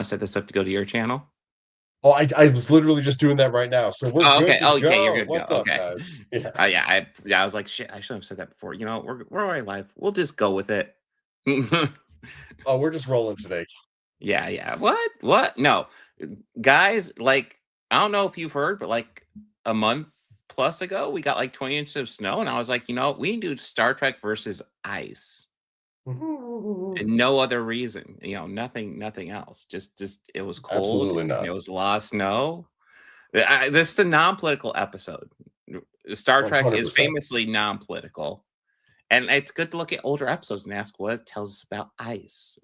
set this up to go to your channel? Oh, I was literally just doing that right now, so we're Oh, good okay. to Oh, okay. You're go. good to go. What's up, Okay. guys? Yeah. Yeah. I was like, shit. I should have said that before. You know, we're already live. We'll just go with it. Oh, we're just rolling today. Yeah. Yeah. What? What? No, guys. Like, I don't know if you've heard, but like a month plus ago, we got like 20 inches of snow, and I was like, you know, we can do Star Trek versus ice. And no other reason, you know, nothing else. Just it was cold. Absolutely It not. was a lot of snow. This is a non-political episode. Star Trek is 100%. famously non-political, and it's good to look at older episodes and ask what it tells us about ice.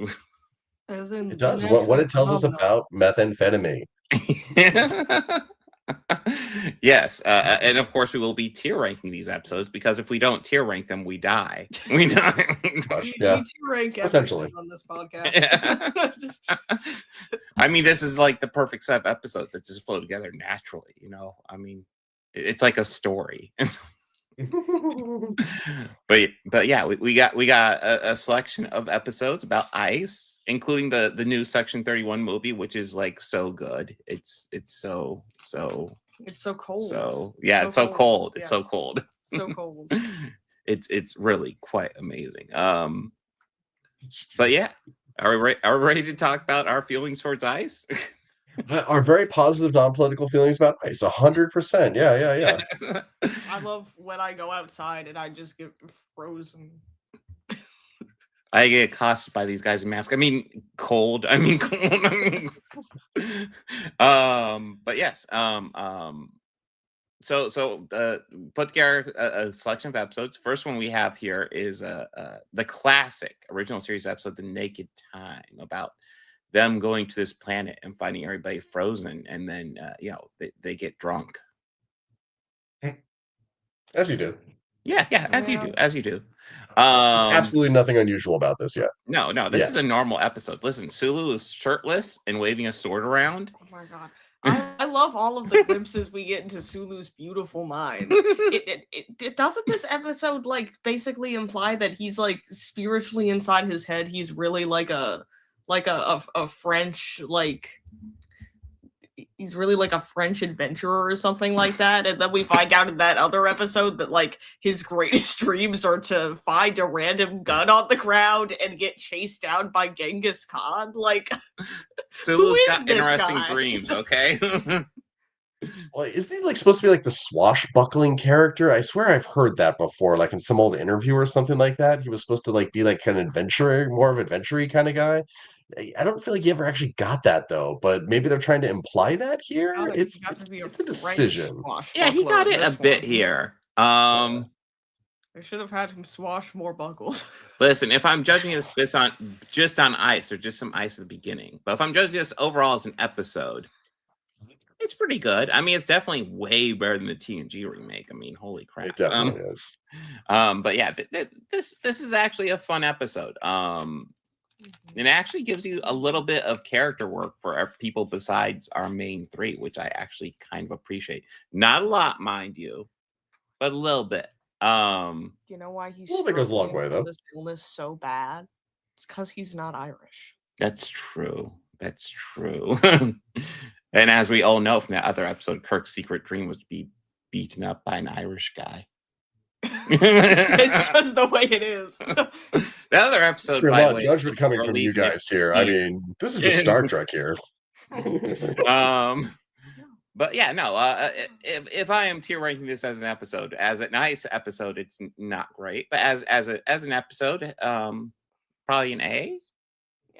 As It in the does. What natural it tells us phenomenon. about methamphetamine. Yes, and of course we will be tier ranking these episodes because if we don't tier rank them, we die. We die. Gosh, We yeah, tier rank essentially. everything on this podcast. I mean, this is like the perfect set of episodes that just flow together naturally. You know, I mean, it's like a story. But yeah, we got a selection of episodes about ice, including the new Section 31 movie, which is like so good. It's so It's so cold. so yeah, it's so cold. It's so Yes. cold. So cold. It's really quite amazing. But yeah, are we ready to talk about our feelings towards ice? Our very positive non-political feelings about ice. 100%. Yeah. I love when I go outside and I just get frozen. I get accosted by these guys in masks. I mean, cold. I mean, cold. But yes. So put together a selection of episodes. First one we have here is the classic original series episode, "The Naked Time," about them going to this planet and finding everybody frozen, and then you know they get drunk. As you do. Yeah, as you Yeah. do, as you do. There's absolutely nothing unusual about this yet. No, this Yeah. is a normal episode. Listen, Sulu is shirtless and waving a sword around. Oh my god. I love all of the glimpses we get into Sulu's beautiful mind. Doesn't this episode like basically imply that he's like spiritually inside his head he's really like a French like he's really like a French adventurer or something like that, and then we find out in that other episode that like his greatest dreams are to find a random gun on the ground and get chased down by Genghis Khan. Like, Sulu's is got this interesting guy? dreams, okay? Well, isn't he like supposed to be like the swashbuckling character? I swear I've heard that before, like in some old interview or something like that. He was supposed to like be like an adventurer, more of an adventure kind of guy. I don't feel like he ever actually got that though, but maybe they're trying to imply that here. It's Got to be it's a a French decision. Yeah, he swashbuckler got in it a this bit one. here. They should have had him swash more buckles. Listen, if I'm judging this just on ice, or just some ice at the beginning, but if I'm judging this overall as an episode, it's pretty good. I mean, it's definitely way better than the TNG remake. I mean, holy crap! It definitely is. But yeah, this is actually a fun episode. It actually gives you a little bit of character work for our people besides our main three, which I actually kind of appreciate. Not a lot, mind you, but a little bit. You know why he's Well, that goes a long struggling way, though. with this illness so bad? It's because he's not Irish. That's true. That's true. And as we all know from that other episode, Kirk's secret dream was to be beaten up by an Irish guy. It's just the way it is. The other episode, There's a by lot the of way, judgment coming from you guys here. I mean, this is just Star Trek here. But yeah, no. If I am tier ranking this as an episode, as a nice episode, it's not great. But as an episode, probably an A.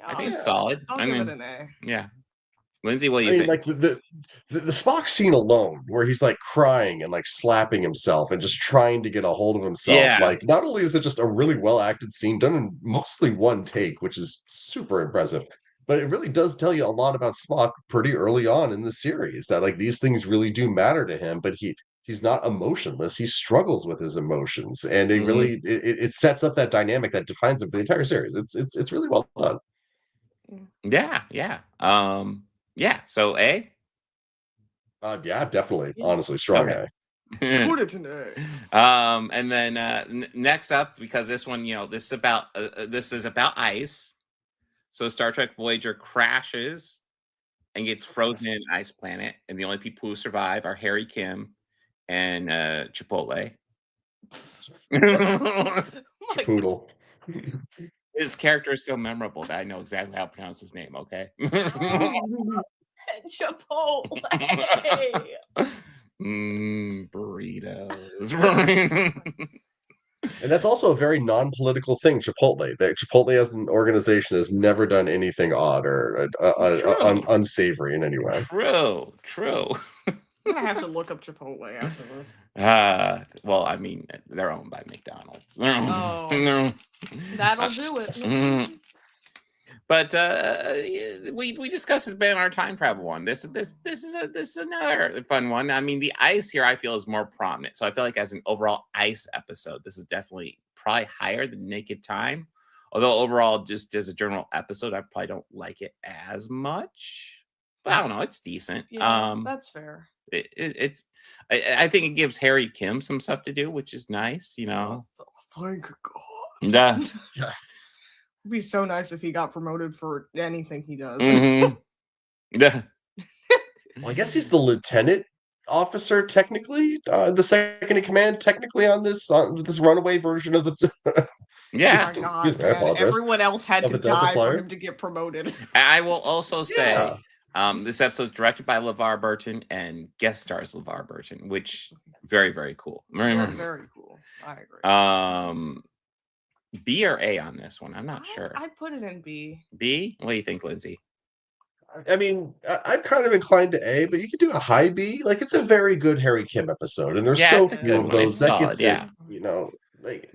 I think it's solid. I'll give it an A. Yeah. Lindsay, what do I you mean, think? like the Spock scene alone, where he's like crying and like slapping himself and just trying to get a hold of himself. Yeah. Like, not only is it just a really well acted scene done in mostly one take, which is super impressive, but it really does tell you a lot about Spock pretty early on in the series. That like these things really do matter to him, but he's not emotionless. He struggles with his emotions, and it really it sets up that dynamic that defines him for the entire series. It's really well done. Yeah. Yeah. So A. Yeah, definitely. Yeah. Honestly, strong Okay. A. Put it an A. And then next up, because this one, you know, this is about ice. So Star Trek Voyager crashes and gets frozen in an ice planet, and the only people who survive are Harry Kim and Chipotle. Like, Poodle. His character is so memorable that I know exactly how to pronounce his name. Okay. Chipotle. Burritos. And that's also a very non-political thing, Chipotle. That Chipotle as an organization has never done anything odd or True. unsavory in any way. True. I'm gonna have to look up Chipotle after this. Well, I mean, they're owned by McDonald's. Oh. That'll do it. Mhm. But we discussed this been our time travel one. This is another fun one. I mean, the ice here I feel is more prominent. So I feel like as an overall ice episode, this is definitely probably higher than Naked Time. Although overall, just as a general episode, I probably don't like it as much. But I don't know, it's decent. Yeah, that's fair. It's I think it gives Harry Kim some stuff to do, which is nice, you know. Thank God. Yeah. It'd be so nice if he got promoted for anything he does. Mhm. Yeah. Well, I guess he's the lieutenant officer, technically, the second in command, technically on this runaway version of the. Yeah. Oh my God, Excuse me, I man. apologize. Everyone else had Of to a Delta die for flyer? him to get promoted. I will also say Yeah. this episode is directed by LeVar Burton and guest stars LeVar Burton, which very, very cool. Very cool. I agree. B or A on this one? I'm not sure. I put it in B. B? What do you think, Lindsay? I mean, I'm kind of inclined to A, but you could do a high B. Like, it's a very good Harry Kim episode, and there's Yeah, so it's a few good of one. those It's that solid, gets yeah. it, you know. Like,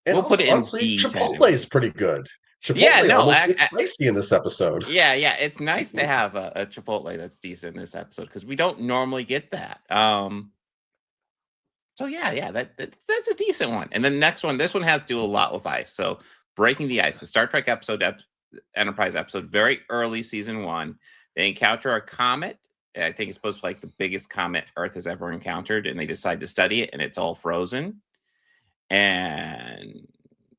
and We'll put it in honestly, B, Chipotle technically. is pretty good. Chipotle Yeah, no, almost gets spicy in this episode. Yeah, it's nice to have a Chipotle that's decent in this episode because we don't normally get that. So yeah, that's a decent one. And then the next one, this one has to do a lot with ice. So Breaking the Ice, the Star Trek episode, Enterprise episode, very early season 1. They encounter a comet. I think it's supposed to be like the biggest comet Earth has ever encountered, and they decide to study it, and it's all frozen. And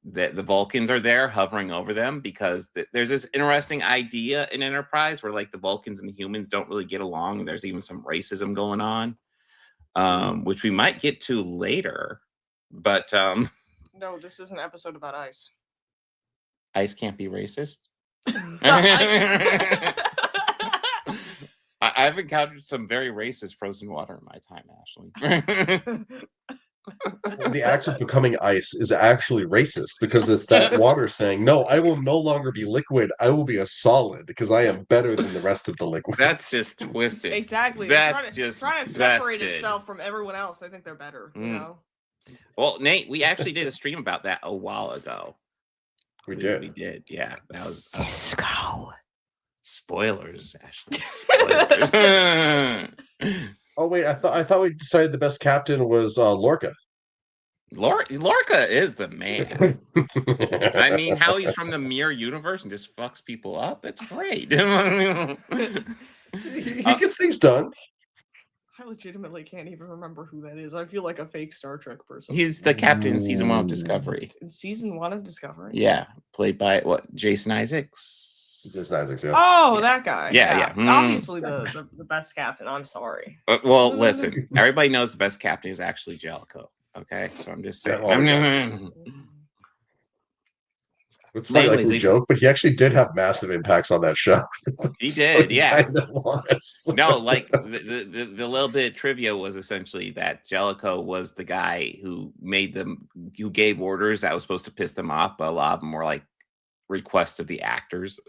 the Vulcans are there hovering over them because there's this interesting idea in Enterprise where like the Vulcans and the humans don't really get along. And there's even some racism going on, which we might get to later. But No, this is an episode about ice. ice can't be racist. I- I've encountered some very racist frozen water in my time, Ashley. The act of becoming ice is actually racist because it's that water saying, "No, I will no longer be liquid. I will be a solid because I am better than the rest of the liquids." That's just twisted. Exactly. That's It's just trying to separate vested. itself from everyone else. They think they're better. You Mm. know. Well, Nate, we actually did a stream about that a while ago. we We did. did. Yeah. That was Cisco. spoilers, Ashley. Spoilers. Oh wait, I thought we decided the best captain was Lorca. Lorca is the man. I mean, how he's from the mirror universe and just fucks people up. It's great. he gets things done. I legitimately can't even remember who that is. I feel like a fake Star Trek person. He's the captain in season 1 of Discovery. In season 1 of Discovery. Yeah. Played by what? Jason Isaacs? Jason Isaacs, yeah. Oh, Yeah. that guy. Yeah. Obviously the best captain. I'm sorry. Well, listen, everybody knows the best captain is actually Jellicoe. Okay, so I'm just saying. It's funny, like Anyways, we joke, but he actually did have massive impacts on that show. He So did, yeah. kind of was. No, like the little bit of trivia was essentially that Jellicoe was the guy who gave orders that was supposed to piss them off, but a lot of them were like requests of the actors.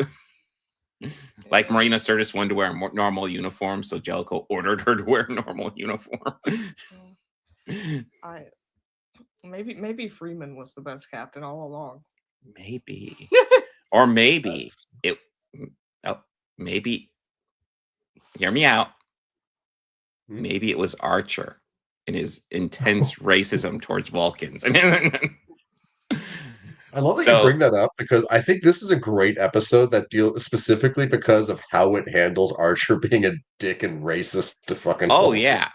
Like Marina Sirtis wanted to wear a normal uniform, so Jellicoe ordered her to wear a normal uniform. Maybe Freeman was the best captain all along. Maybe. Or maybe maybe hear me out. Maybe it was Archer and his intense racism towards Vulcans. I love that you bring that up because I think this is a great episode that deals specifically because of how it handles Archer being a dick and racist to fucking. Oh yeah.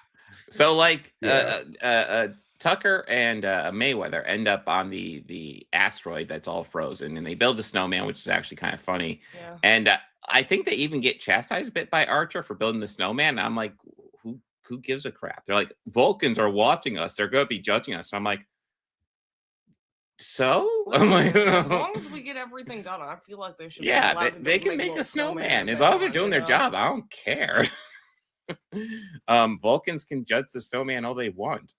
So like Yeah. Tucker and Mayweather end up on the asteroid that's all frozen, and they build a snowman, which is actually kind of funny. Yeah. And I think they even get chastised a bit by Archer for building the snowman. And I'm like, who gives a crap? They're like, Vulcans are watching us. They're going to be judging us. And I'm like, so? I'm like, as long as we get everything done, I feel like they should. be yeah, allowed to they can make little a snowman if as they long as they're want, doing you their know? job. I don't care. Vulcans can judge the snowman all they want,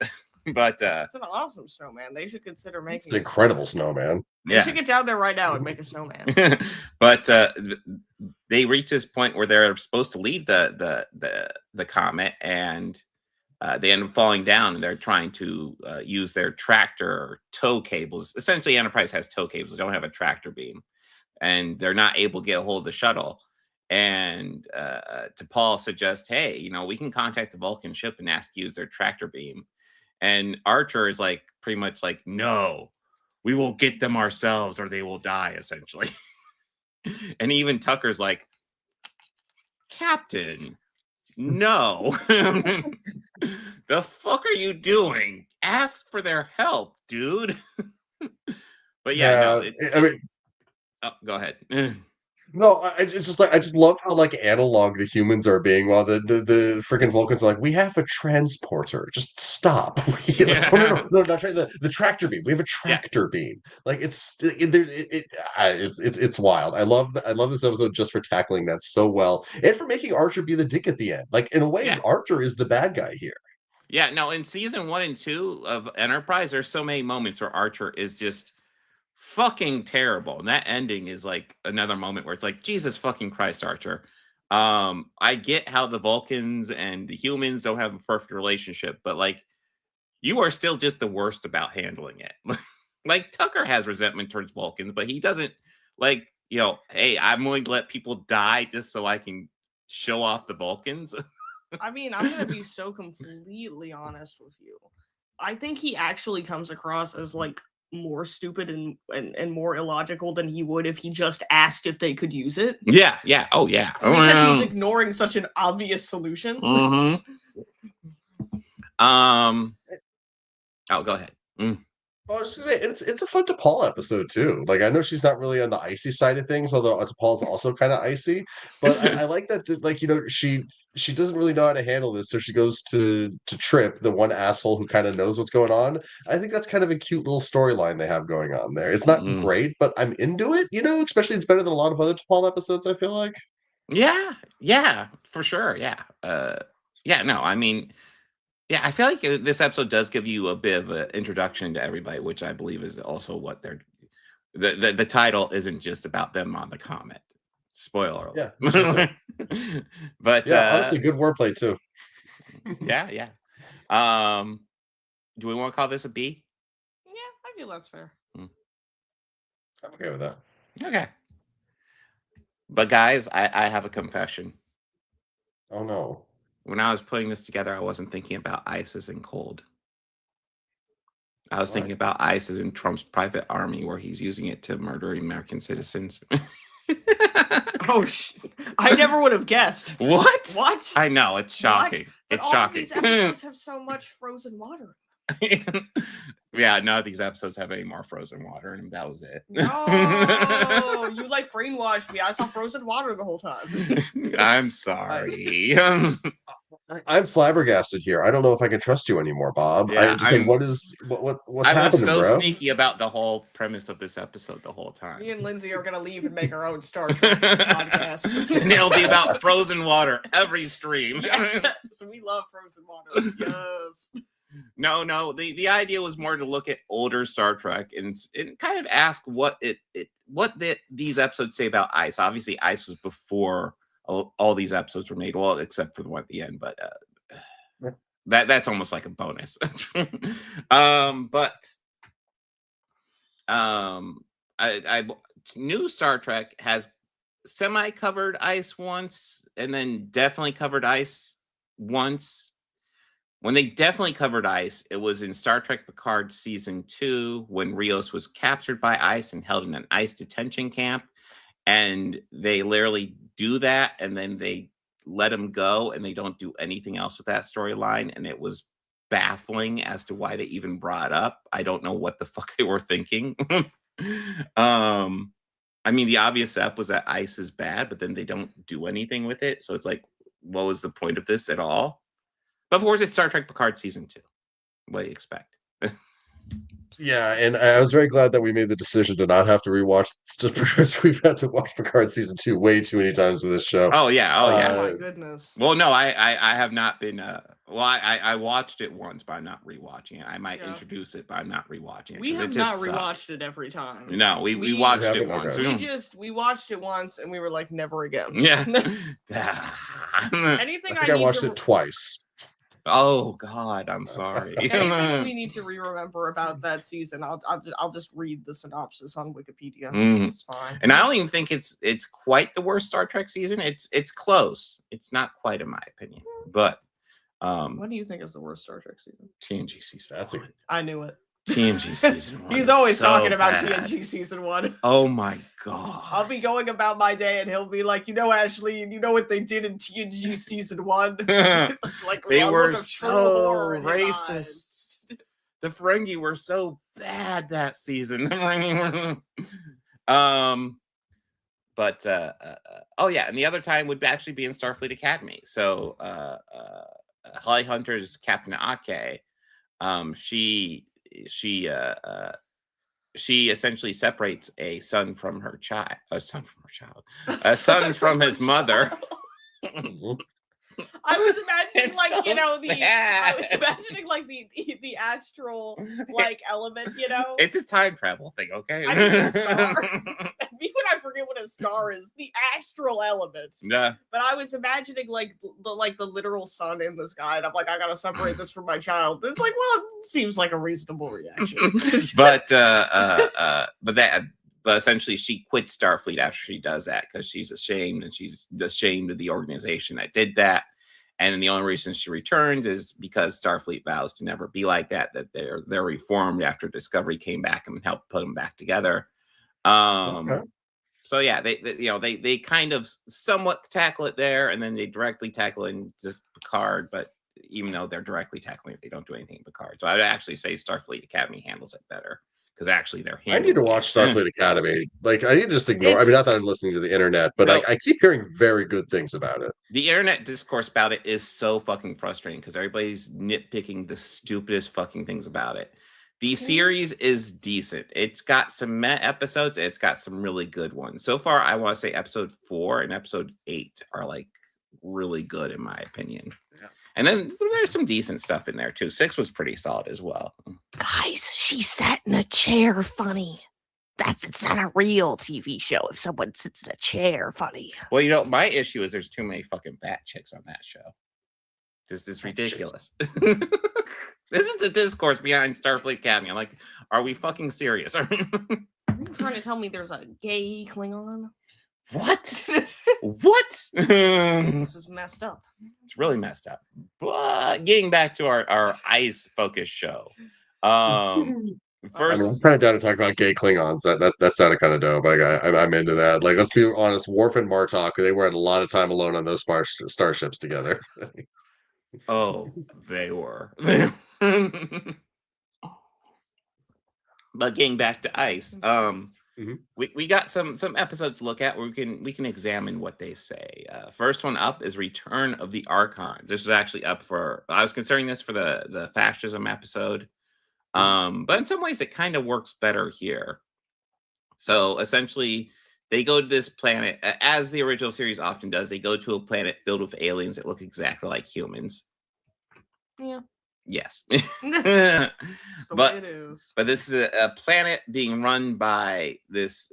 but It's an awesome snowman. They should consider It's making an incredible snowman. They should get down there right now and make a snowman. But they reach this point where they're supposed to leave the comet, and they end up falling down, and they're trying to use their tractor or tow cables. Essentially, Enterprise has tow cables. They don't have a tractor beam, and they're not able to get a hold of the shuttle. And T'Pol suggests, hey, you know, we can contact the Vulcan ship and ask to use their tractor beam. And Archer is like, pretty much like, no, we will get them ourselves or they will die, essentially. And even Tucker's like, Captain, no. The fuck are you doing? Ask for their help, dude. But yeah, no. I mean, Oh, go ahead. no, it's just like I just love how like analog the humans are being, while the freaking Vulcans are like, we have a transporter. Just stop. No, not the tractor beam. We have a tractor beam. Like it's wild. I love this episode just for tackling that so well, and for making Archer be the dick at the end. Like in a way, Archer is the bad guy here. Yeah, no, in season 1 and 2 of Enterprise, there's so many moments where Archer is just fucking terrible. And that ending is like another moment where it's like, Jesus fucking Christ, Archer. I get how the Vulcans and the humans don't have a perfect relationship, but like, you are still just the worst about handling it. Like, Tucker has resentment towards Vulcans, but he doesn't like, you know, hey, I'm willing to let people die just so I can show off the Vulcans. I mean, I'm gonna be so completely honest with you. I think he actually comes across as like more stupid and more illogical than he would if he just asked if they could use it. Yeah. Oh, yeah. Because he's ignoring such an obvious solution. Oh, go ahead. I was just gonna say, it's a fun T'Pol episode too. Like I know she's not really on the icy side of things, although T'Pol's also kind of icy. But I like that, like, you know, she doesn't really know how to handle this, so she goes to Trip, the one asshole who kind of knows what's going on. I think that's kind of a cute little storyline they have going on there. It's not great, but I'm into it. You know, especially it's better than a lot of other T'Pol episodes, I feel like. Yeah, for sure. Yeah. No, I mean, yeah, I feel like this episode does give you a bit of an introduction to everybody, which I believe is also what they're. The title isn't just about them on the comet. Spoiler alert. Yeah, sure. But yeah, honestly, good wordplay too. yeah. Do we want to call this a B? Yeah, I feel that's fair. I'm okay with that. Okay. But guys, I have a confession. Oh no. When I was putting this together, I wasn't thinking about ice as in cold. I was thinking about ice as in Trump's private army, where he's using it to murder American citizens. Oh, I never would have guessed. What? What? I know, it's shocking. But It's all shocking. Of these episodes have so much frozen water. Yeah, none of these episodes have any more frozen water, and that was it. No, you like brainwashed me. I saw frozen water the whole time. I'm sorry. I'm flabbergasted here. I don't know if I can trust you anymore, Bob. Yeah, I just like, what's I happening, was so bro? sneaky about the whole premise of this episode the whole time. Me and Lindsay are gonna leave and make our own Star Trek podcast. And it'll be about frozen water every stream. Yes, we love frozen water. Yes. No. The idea was more to look at older Star Trek and kind of ask what these episodes say about ice. Obviously, ice was before all these episodes were made, well, except for the one at the end. But that's almost like a bonus. New Star Trek has semi-covered ice once, and then definitely covered ice once. When they definitely covered ice, it was in Star Trek Picard Season 2, when Rios was captured by ice and held in an ice detention camp. And they literally do that, and then they let him go, and they don't do anything else with that storyline. And it was baffling as to why they even brought it up. I don't know what the fuck they were thinking. I I mean, the obvious step was that ice is bad, but then they don't do anything with it. So it's like, what was the point of this at all? But of course, it's Star Trek Picard season 2. What do you expect? Yeah, and I was very glad that we made the decision to not have to rewatch just because we've had to watch Picard season 2 way too many times with this show. Oh yeah, Oh yeah. my goodness. Well, no, I have not been. Well, I watched it once, but I'm not rewatching it. I might introduce it, but I'm not rewatching it. We have not rewatched it every time. No, we watched it once. We watched it once, and we were like, never again. Yeah. Anything I think I watched it twice. Oh God, I'm sorry. Anything we need to re-remember about that season, I'll just read the synopsis on Wikipedia. It's fine. And I don't even think it's quite the worst Star Trek season. It's close. It's not quite, in my opinion. But what do you think is the worst Star Trek season? TNG season. I knew it. TNG season 1. He's always talking about bad. TNG season 1. Oh my God. I'll be going about my day and he'll be like, you know, Ashley, you know what they did in TNG season 1? Like they were so racist. The Ferengi were so bad that season. But oh yeah, and the other time would actually be in Starfleet Academy. So Holly Hunter's Captain Ake, she essentially separates a son from his mother. I was imagining like so you know sad. I was imagining like the astral like element, you know. It's a time travel thing, okay? I mean, a star. Even I forget what a star is. The astral element. Yeah. But I was imagining like the literal sun in the sky, and I'm like, I gotta separate this from my child. It's like, well, it seems like a reasonable reaction. But essentially she quits Starfleet after she does that because she's ashamed, and she's ashamed of the organization that did that. And then the only reason she returns is because Starfleet vows to never be like that, that they're reformed after Discovery came back and helped put them back together. Okay. So yeah, they kind of somewhat tackle it there, and then they directly tackle it into Picard, but even though they're directly tackling it, they don't do anything in Picard. So I would actually say Starfleet Academy handles it better. Because actually they're I need to watch Starfleet Academy. Like, I need to just ignore. I mean, not that I'm listening to the internet, but I keep hearing very good things about it. The internet discourse about it is so fucking frustrating because everybody's nitpicking the stupidest fucking things about it. The series is decent. It's got some meh episodes. And it's got some really good ones. So far, I want to say episode 4 and episode 8 are like really good in my opinion. Yeah. And then there's some decent stuff in there too. 6 was pretty solid as well. Guys, she sat in a chair funny. It's not a real TV show if someone sits in a chair funny. Well, you know, my issue is there's too many fucking fat chicks on that show. This is ridiculous. This is the discourse behind Starfleet Academy. I'm like, are we fucking serious? Are you trying to tell me there's a gay Klingon? What? What? This is messed up. It's really messed up. But getting back to our ice focused show. First, I'm kind of down to talk about gay Klingons. That sounded kind of dope. Like I'm into that. Like, let's be honest, Worf and Martok, they were at a lot of time alone on those starships together. Oh, they were. But getting back to ice, we got some episodes to look at where we can examine what they say. First one up is Return of the Archons. This was actually up for, I was considering this for the fascism episode, but in some ways it kind of works better here. So essentially, they go to this planet, as the original series often does. They go to a planet filled with aliens that look exactly like humans. Yeah. Yes. But this is a planet being run by this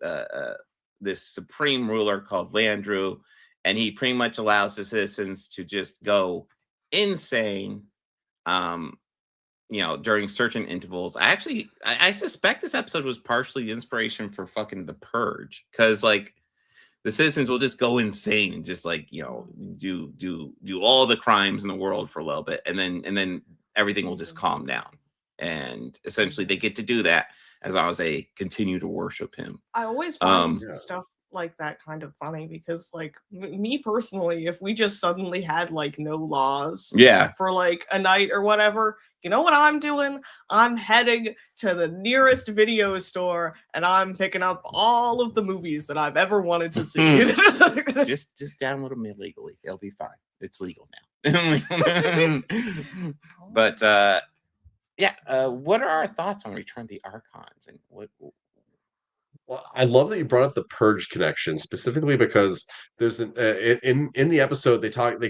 supreme ruler called Landru, and he pretty much allows the citizens to just go insane during certain intervals. I suspect this episode was partially the inspiration for fucking The Purge, because like the citizens will just go insane and just like do all the crimes in the world for a little bit, and then everything will just calm down. And essentially they get to do that as long as they continue to worship him. I always find stuff like that kind of funny because like me personally, if we just suddenly had like no laws Yeah. for like a night or whatever, you know what I'm doing? I'm heading to the nearest video store and I'm picking up all of the movies that I've ever wanted to see. just download them illegally. It'll be fine. It's legal now. But what are our thoughts on Return of the Archons and what? Well, I love that you brought up the Purge connection specifically because there's an in the episode they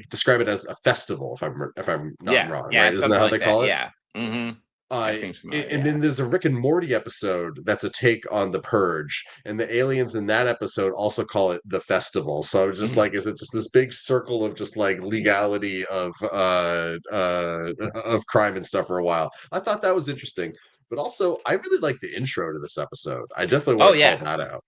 describe it as a festival if I'm not wrong, right? Isn't that how they call it? Yeah. Mm-hmm. That seems familiar, And then there's a Rick and Morty episode that's a take on the Purge, and the aliens in that episode also call it the festival. So it's just like it's just this big circle of just like legality of crime and stuff for a while. I thought that was interesting. But also, I really like the intro to this episode. I definitely want to call that out.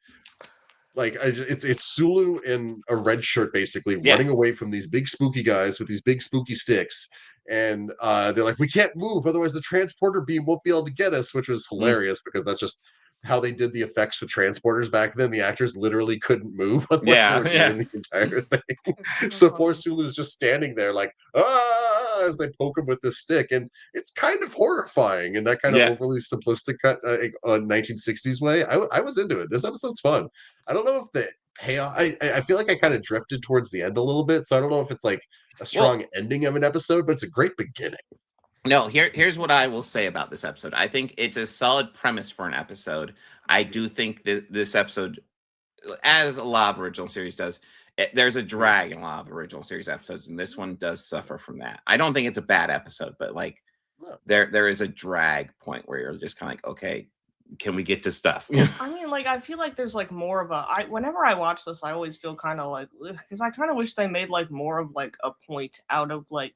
Like, it's Sulu in a red shirt, basically, running away from these big spooky guys with these big spooky sticks. And they're like, we can't move, otherwise the transporter beam won't be able to get us, which was hilarious because that's just how they did the effects with transporters back then. The actors literally couldn't move otherwise they were doing the entire thing. So poor Sulu's just standing there like, as they poke him with this stick. And it's kind of horrifying in that kind of overly simplistic 1960s way. I was into it. This episode's fun. I don't know if the payoff, I feel like I kind of drifted towards the end a little bit. So I don't know if it's like a strong ending of an episode, but it's a great beginning. No, here's what I will say about this episode. I think it's a solid premise for an episode. I do think that this episode, as a lot of original series does, there's a drag in a lot of original series episodes, and this one does suffer from that. I don't think it's a bad episode, but like there is a drag point where you're just kind of like, okay, can we get to stuff? I mean, like, I feel like there's like more of whenever I watch this, I always feel kind of like, because I kind of wish they made like more of like a point out of like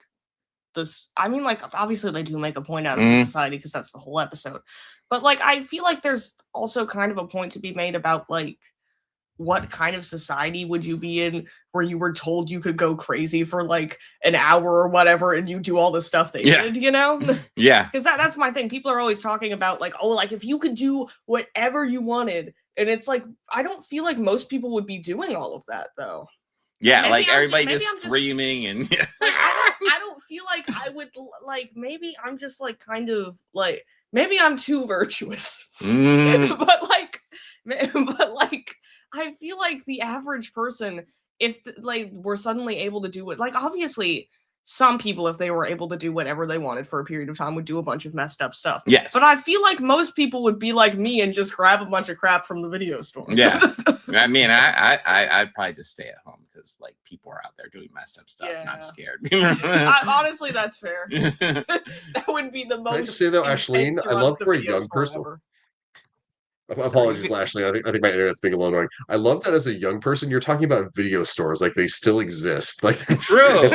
this. I mean, like, obviously they do make a point out of the society because that's the whole episode, but like I feel like there's also kind of a point to be made about like what kind of society would you be in where you were told you could go crazy for like an hour or whatever and you do all the stuff they did, you know? Because that's my thing. People are always talking about like, oh, like if you could do whatever you wanted, and it's like I don't feel like most people would be doing all of that though. Yeah, maybe like everybody just screaming and like I don't feel like I would like maybe I'm just like kind of like maybe I'm too virtuous. but like I feel like the average person, if like we're suddenly able to do it, like obviously some people, if they were able to do whatever they wanted for a period of time, would do a bunch of messed up stuff. Yes. But I feel like most people would be like me and just grab a bunch of crap from the video store. Yeah. I mean, I'd probably just stay at home because like people are out there doing messed up stuff and I'm scared. Honestly, that's fair. That would be the most. Can I just say though, Ashleen, I love for a young person. Apologies, Ashley. I think my internet's being a little annoying. I love that as a young person, you're talking about video stores like they still exist. Like that's true.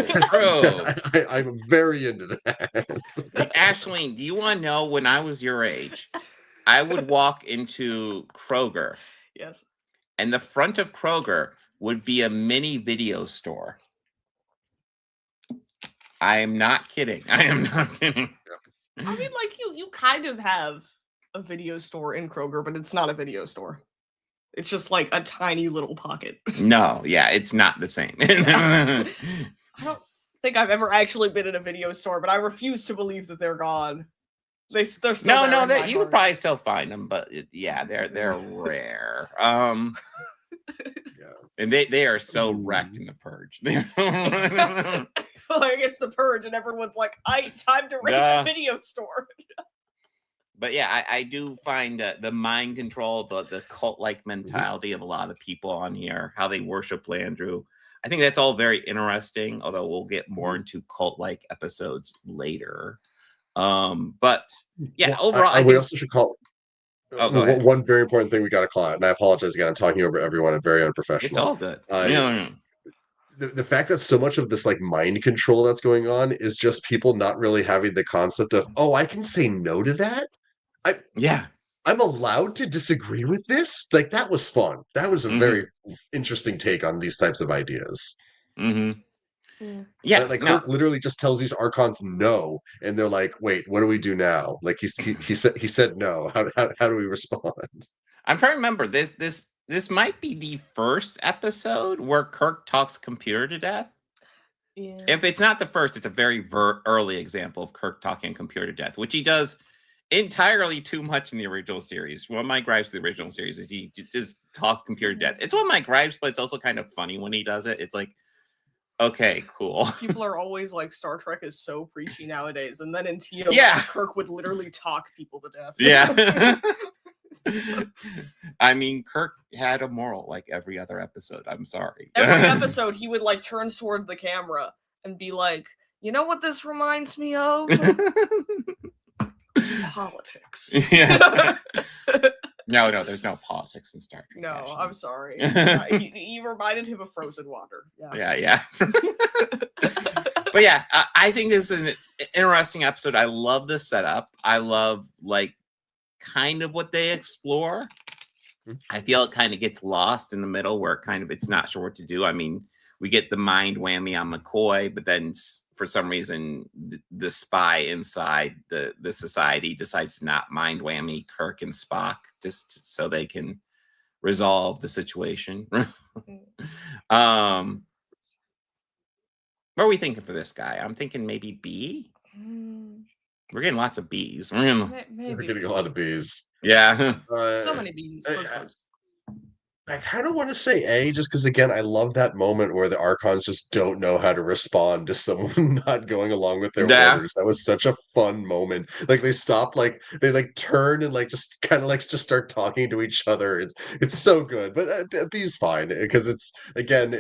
I'm very into that. Ashleen, do you want to know when I was your age, I would walk into Kroger. Yes. And the front of Kroger would be a mini video store. I am not kidding. I am not kidding. I mean, like you kind of have a video store in Kroger, but it's not a video store. It's just like a tiny little pocket. No, yeah, it's not the same. I don't think I've ever actually been in a video store, but I refuse to believe that they're gone. They're still that you would probably still find them, but they're rare. And they are so wrecked in the Purge. Like it's the Purge, and everyone's like, time to raid the video store." But yeah, I do find the mind control, the cult-like mentality of a lot of people on here, how they worship Landru. I think that's all very interesting, although we'll get more into cult-like episodes later. But yeah, overall, we also should call one very important thing we got to call out, and I apologize again, I'm talking over everyone and very unprofessional. It's all good. The fact that so much of this like mind control that's going on is just people not really having the concept of, oh, I can say no to that. I'm allowed to disagree with this. Like that was fun. That was a very interesting take on these types of ideas. Yeah, like Kirk literally just tells these Archons no, and they're like, "Wait, what do we do now?" Like he said no. How do we respond? I'm trying to remember this this might be the first episode where Kirk talks computer to death. Yeah. If it's not the first, it's a very early example of Kirk talking computer to death, which he does entirely too much in the original series. One of my gripes with the original series is he just talks computer to death. It's one of my gripes, but it's also kind of funny when he does it. It's like, okay, cool. People are always like, Star Trek is so preachy nowadays, and then in TOS, Yeah. Kirk would literally talk people to death. Yeah. I mean, Kirk had a moral like every other episode. I'm sorry. Every episode, he would like turns toward the camera and be like, "You know what this reminds me of? Politics." Yeah. No, there's no politics in Star Trek. No, Ashley. I'm sorry. He reminded him of frozen water. Yeah. But yeah, I think this is an interesting episode. I love the setup. I love like kind of what they explore. I feel it kind of gets lost in the middle where it's not sure what to do. I mean, we get the mind whammy on McCoy, but then for some reason the spy inside the society decides to not mind whammy Kirk and Spock just so they can resolve the situation. What are we thinking for this guy? I'm thinking maybe B. We're getting lots of B's. We're Maybe. getting a lot of Bs. Yeah. So many B's. I kind of want to say A, just because again, I love that moment where the Archons just don't know how to respond to someone not going along with their Yeah. orders. That was such a fun moment. Like they stop, like they like turn and like just kind of like just start talking to each other. It's so good. But B's fine because it's again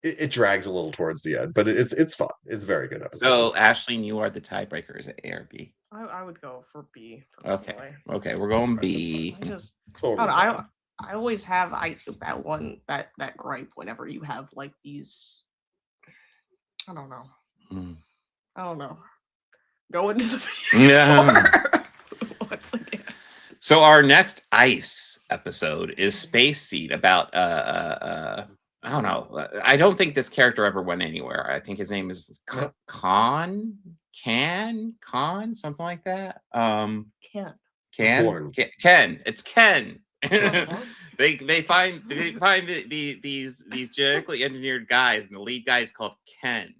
it drags a little towards the end, but it's fun. It's a very good episode. So Ashley, you are the tiebreaker. Is it A or B? I would go for B. Okay. Personally. Okay, we're going B. I just Totally I don't fine. know, I always have that gripe whenever you have like these. I don't know. Mm. I don't know. Go into the video Yeah. store. Once again. So our next ICE episode is Space Seed about I don't know. I don't think this character ever went anywhere. I think his name is Khan, something like that. Can't. Corn. Ken. It's Ken. Uh-huh. they find these genetically engineered guys, and the lead guy is called Ken.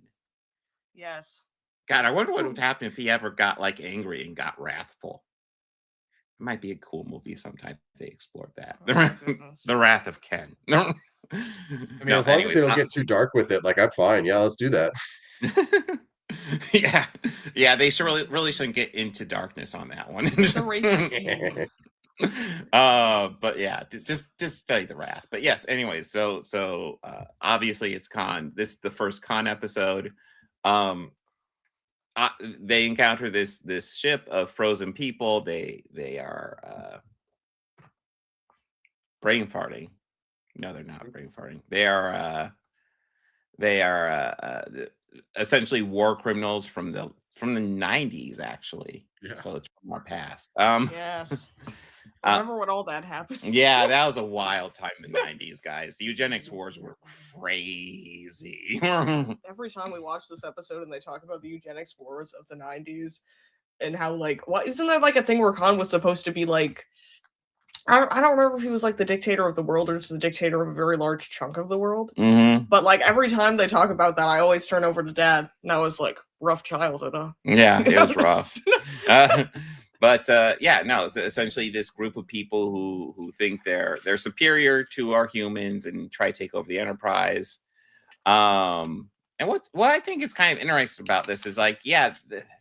Yes. God, I wonder what would happen if he ever got like angry and got wrathful. It might be a cool movie sometime if they explored that. Oh my goodness. The Wrath of Ken. I mean, as long as they don't get too dark with it, like I'm fine. Yeah, let's do that. yeah, they should really shouldn't get into darkness on that one. The Raven. But yeah, just study the Wrath. But yes, anyways, so obviously it's Khan. This is the first Khan episode. They encounter this ship of frozen people. They are brain farting. No, they're not brain farting. They are essentially war criminals from the 90s, actually. Yeah. So it's from our past. Yes. Remember when all that happened? Yeah, that was a wild time in the 90s, guys. The eugenics wars were crazy. Every time we watch this episode and they talk about the eugenics wars of the 90s and how like what isn't there like a thing where Khan was supposed to be like I don't remember if he was like the dictator of the world or just the dictator of a very large chunk of the world. Mm-hmm. But like every time they talk about that, I always turn over to Dad, and I was like, rough childhood, huh? Yeah, it was rough. But yeah, no, it's essentially this group of people who think they're superior to our humans and try to take over the Enterprise. And what I think is kind of interesting about this is like, yeah,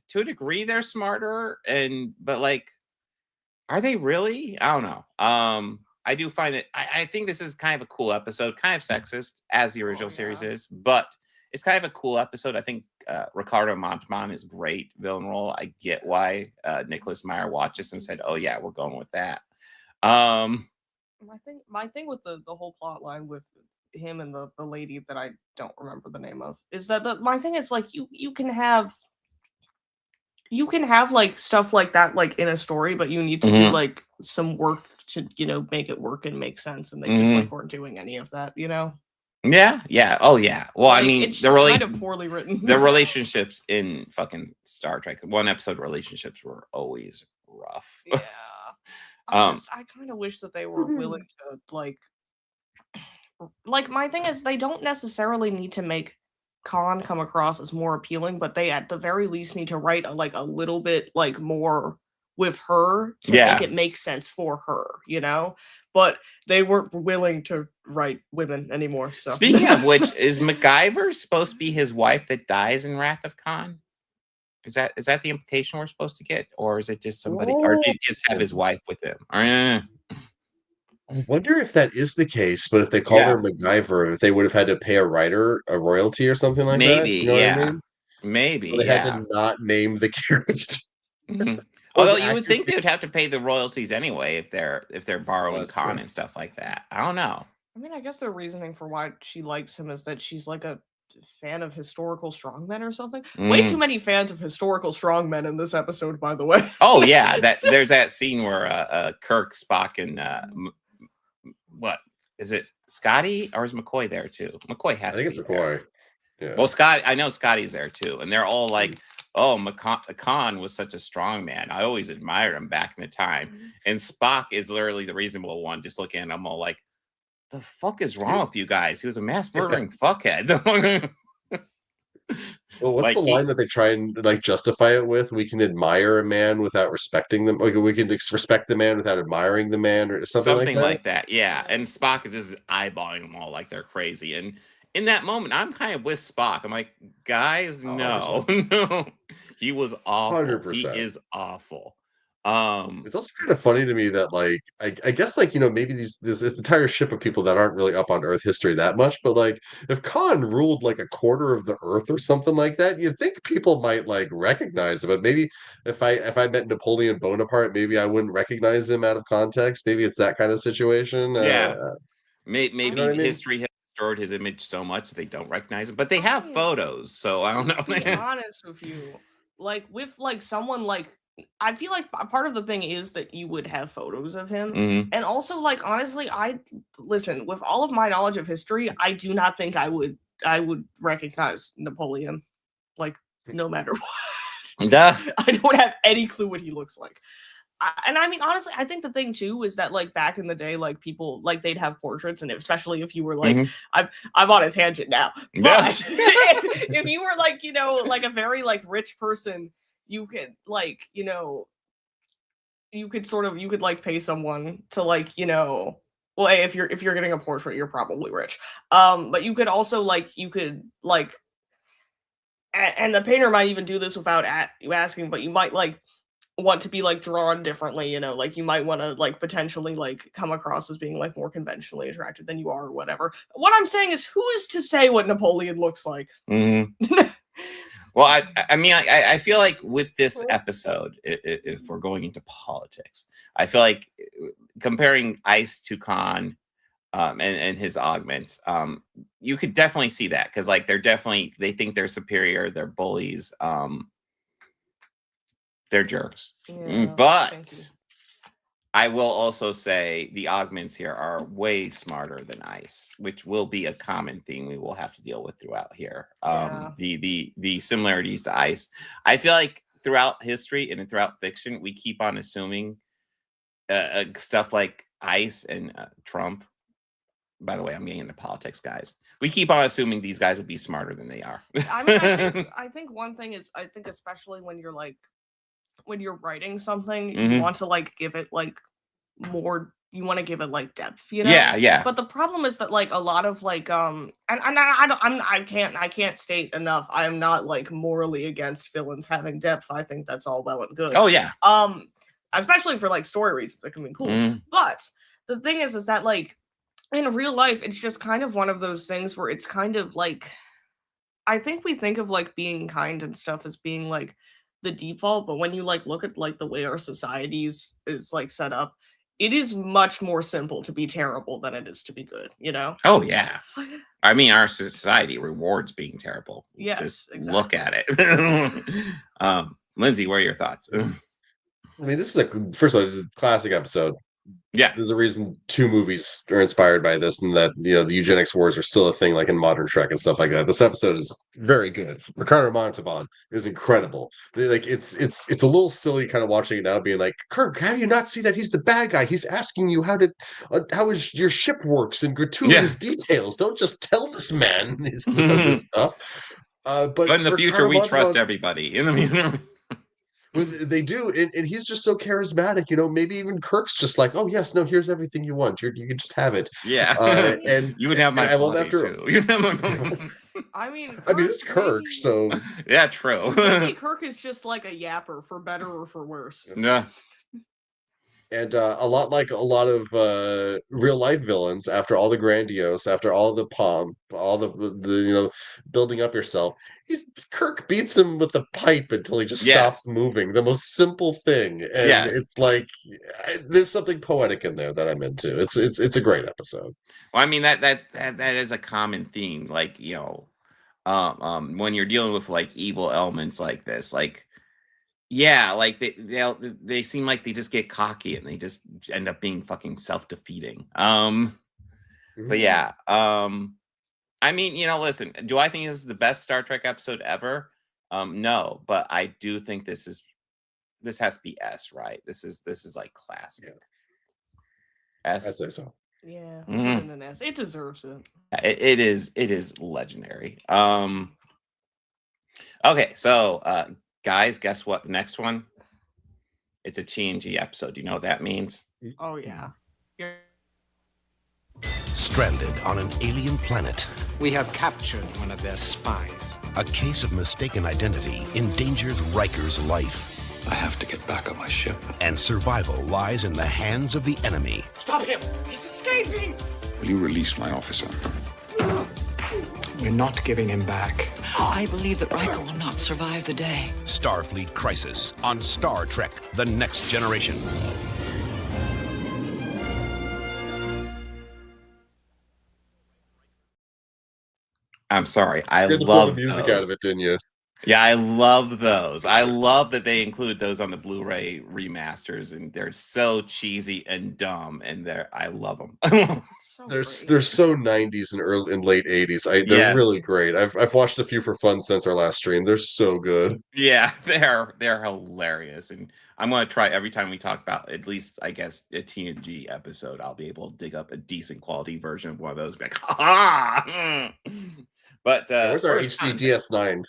to a degree they're smarter, but like, are they really? I don't know. I do find that I think this is kind of a cool episode, kind of sexist as the original series is, but it's kind of a cool episode. I think Ricardo Montalban is great villain role. I get why Nicholas Meyer watched this and said, "Oh yeah, we're going with that." My thing with the whole plot line with him and the lady that I don't remember the name of is that my thing is like you can have like stuff like that like in a story, but you need to do like some work to make it work and make sense, and they just like weren't doing any of that, Yeah. Oh yeah. Well, like, I mean, it's just kind of poorly written. The relationships in fucking Star Trek, one episode relationships were always rough. Yeah. I kind of wish that they were willing to like my thing is they don't necessarily need to make Khan come across as more appealing, but they at the very least need to write a little bit like more with her to make it make sense for her, you know? But they weren't willing to write women anymore. So Speaking of which, is MacGyver supposed to be his wife that dies in Wrath of Khan? Is that the implication we're supposed to get, or is it just somebody, or did he just have his wife with him? I wonder if that is the case, but if they called her MacGyver, if they would have had to pay a writer a royalty or something like that. Maybe, You know what I mean? Maybe, Or they had to not name the character. Although you would think they would have to pay the royalties anyway if they're borrowing Khan and stuff like that. I don't know. I mean, I guess the reasoning for why she likes him is that she's like a fan of historical strongmen or something. Way too many fans of historical strongmen in this episode, by the way. Oh yeah, there's that scene where Kirk, Spock, and what is it? Scotty, or is McCoy there too? McCoy has. I think it's McCoy. Yeah. Well, I know Scotty's there too, and they're all like, "Oh, Khan was such a strong man. I always admired him back in the time." And Spock is literally the reasonable one, just looking at him all like, "The fuck is wrong with you guys? He was a mass murdering fuckhead." Well, what's the line that they try and like justify it with? We can admire a man without respecting them. Like we can respect the man without admiring the man, or something like that. Yeah, and Spock is just eyeballing them all like they're crazy. And in that moment, I'm kind of with Spock. I'm like, guys, no, no, he was awful. 100%. He is awful. It's also kind of funny to me that like I guess like maybe this entire ship of people that aren't really up on Earth history that much, but like if Khan ruled like a quarter of the Earth or something like that, you'd think people might like recognize him. But maybe if I met Napoleon Bonaparte, maybe I wouldn't recognize him out of context. Maybe it's that kind of situation. Yeah, maybe you know history has destroyed his image so much they don't recognize him, but they have photos, so I don't know. To be honest with you, like with like someone like. I feel like part of the thing is that you would have photos of him. And also, like, honestly, listen, with all of my knowledge of history, I do not think I would recognize Napoleon, like, no matter what. I don't have any clue what he looks like. And I mean, honestly, I think the thing too is that like back in the day, like people like they'd have portraits, and especially if you were like, I'm on a tangent now, but if you were like, like a very like rich person, you could like, you could like pay someone to like, well, if you're getting a portrait, you're probably rich. But you could also like, and the painter might even do this without you asking, but you might like want to be like drawn differently, like you might want to like potentially like come across as being like more conventionally attractive than you are or whatever. What I'm saying is, who is to say what Napoleon looks like? Well, I mean, I feel like with this episode, if we're going into politics, I feel like comparing Ice to Khan and his augments, you could definitely see that because like they think they're superior, they're bullies, they're jerks. But I will also say the augments here are way smarter than Ice, which will be a common theme we will have to deal with throughout here. The similarities to Ice. I feel like throughout history and throughout fiction, we keep on assuming stuff like Ice and Trump. By the way, I'm getting into politics, guys. We keep on assuming these guys will be smarter than they are. I mean, I think one thing is, I think especially when you're like, when you're writing something, you want to like give it like more, you want to give it like depth, Yeah. But the problem is that like a lot of like and I can't state enough, I am not like morally against villains having depth. I think that's all well and good. Oh yeah. Especially for like story reasons, it can be cool. But the thing is that like in real life, it's just kind of one of those things where it's kind of like, I think we think of like being kind and stuff as being like the default, but when you like look at like the way our societies is like set up, it is much more simple to be terrible than it is to be good, Oh yeah. I mean, our society rewards being terrible. Yes, just exactly. Look at it. Lindsay, what are your thoughts? I mean, this is first of all, this is a classic episode. Yeah. there's a reason 2 movies are inspired by this, and that the eugenics wars are still a thing, like in modern Trek and stuff like that. This episode is very good. Ricardo Montalban is incredible. Like it's a little silly kind of watching it now, being like, Kirk, how do you not see that he's the bad guy? He's asking you how is your ship works in gratuitous details. Don't just tell this man this stuff. But in the future, Ricardo we trust Montalban's- everybody. In the future. Well, they do, and he's just so charismatic. Maybe even Kirk's just like, "Oh yes, no, here's everything you want. You can just have it." Yeah. And you would have my I love body after. too. You have my I mean, It's Kirk, maybe- so yeah, true. maybe Kirk is just like a yapper, for better or for worse. Yeah. and a lot like a lot of real life villains. After all the grandiose, after all the pomp, all the building up yourself, Kirk beats him with the pipe until he just Yes. stops moving. The most simple thing, and Yes. it's like there's something poetic in there that I'm into. It's a great episode. Well, I mean that is a common theme. Like, when you're dealing with like evil elements like this, like, yeah, like they seem like they just get cocky and they just end up being fucking self-defeating. But yeah, I mean, listen, do I think this is the best Star Trek episode ever? No, but I do think this has to be S, right? This is like classic. S. I'd say so. Yeah, Mhm. I'll give it an S. It deserves it. It is legendary. Okay, so guys, guess what? The next one, it's a TNG episode. Do you know what that means? Oh yeah. Yeah. Stranded on an alien planet, We have captured one of their spies. a case of mistaken identity endangers Riker's life, I have to get back on my ship. and survival lies in the hands of the enemy. Stop him! He's escaping! Will you release my officer? We're not giving him back. I believe that Riker will not survive the day. Starfleet Crisis on Star Trek: The Next Generation. I'm sorry. I You had to pull love the music those. out of it, didn't you? Yeah, I love those. I love that they include those on the Blu-ray remasters, and they're so cheesy and dumb, and I love them. So They're great. they're so 90s and early and late 80s. They're Yes. really great. I've watched a few for fun since our last stream. They're so good. Yeah, they're hilarious, and I'm gonna try every time we talk about at least, I guess, a TNG episode. I'll be able to dig up a decent quality version of one of those. Be like, ha! But Where's our first HD time- DS9?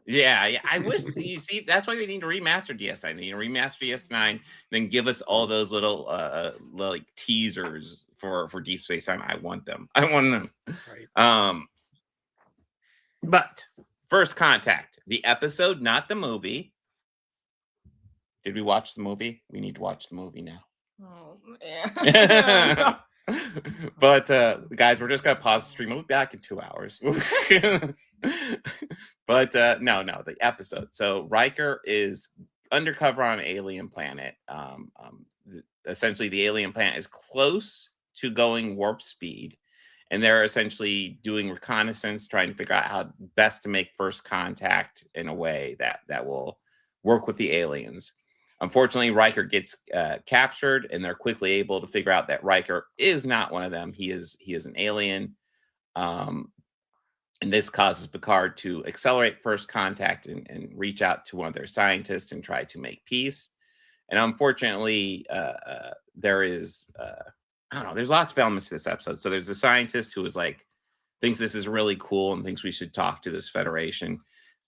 Yeah. I wish you see. That's why they need to remaster DS9. They need to remaster DS9, then give us all those little like teasers for Deep Space Nine. I want them. Right. But First Contact, the episode, not the movie. Did we watch the movie? We need to watch the movie now. Oh, yeah. But guys, we're just gonna pause the stream. We'll be back in 2 hours. But no, the episode. So Riker is undercover on an alien planet. Essentially, the alien planet is close to going warp speed, and they're essentially doing reconnaissance, trying to figure out how best to make first contact in a way that will work with the aliens. Unfortunately, Riker gets captured, and they're quickly able to figure out that Riker is not one of them. He is an alien. And this causes Picard to accelerate first contact and reach out to one of their scientists and try to make peace. And unfortunately, there is, I don't know, there's lots of elements to this episode. So there's a scientist who is like, thinks this is really cool and thinks we should talk to this Federation.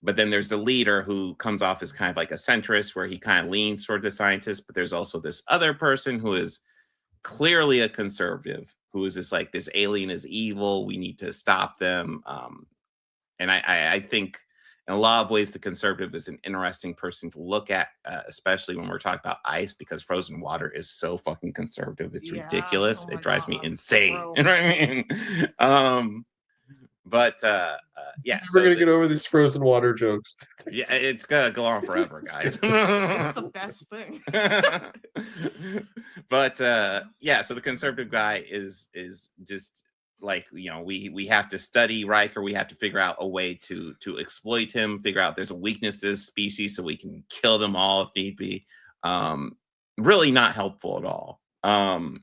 But then there's the leader who comes off as kind of like a centrist, where he kind of leans toward the scientist. But there's also this other person who is clearly a conservative, who is just like, this alien is evil, we need to stop them. And I think in a lot of ways, the conservative is an interesting person to look at, especially when we're talking about ice, because frozen water is so fucking conservative. It's Yeah. ridiculous. Oh my It drives me God. insane. Bro. You know what I mean? But yeah, We're gonna the- get over these frozen water jokes. yeah, it's gonna go on forever, guys. It's the best thing. But yeah, so the conservative guy is just like, we have to study Riker, we have to figure out a way to exploit him, figure out there's a weakness to this species so we can kill them all if need be. Really not helpful at all. And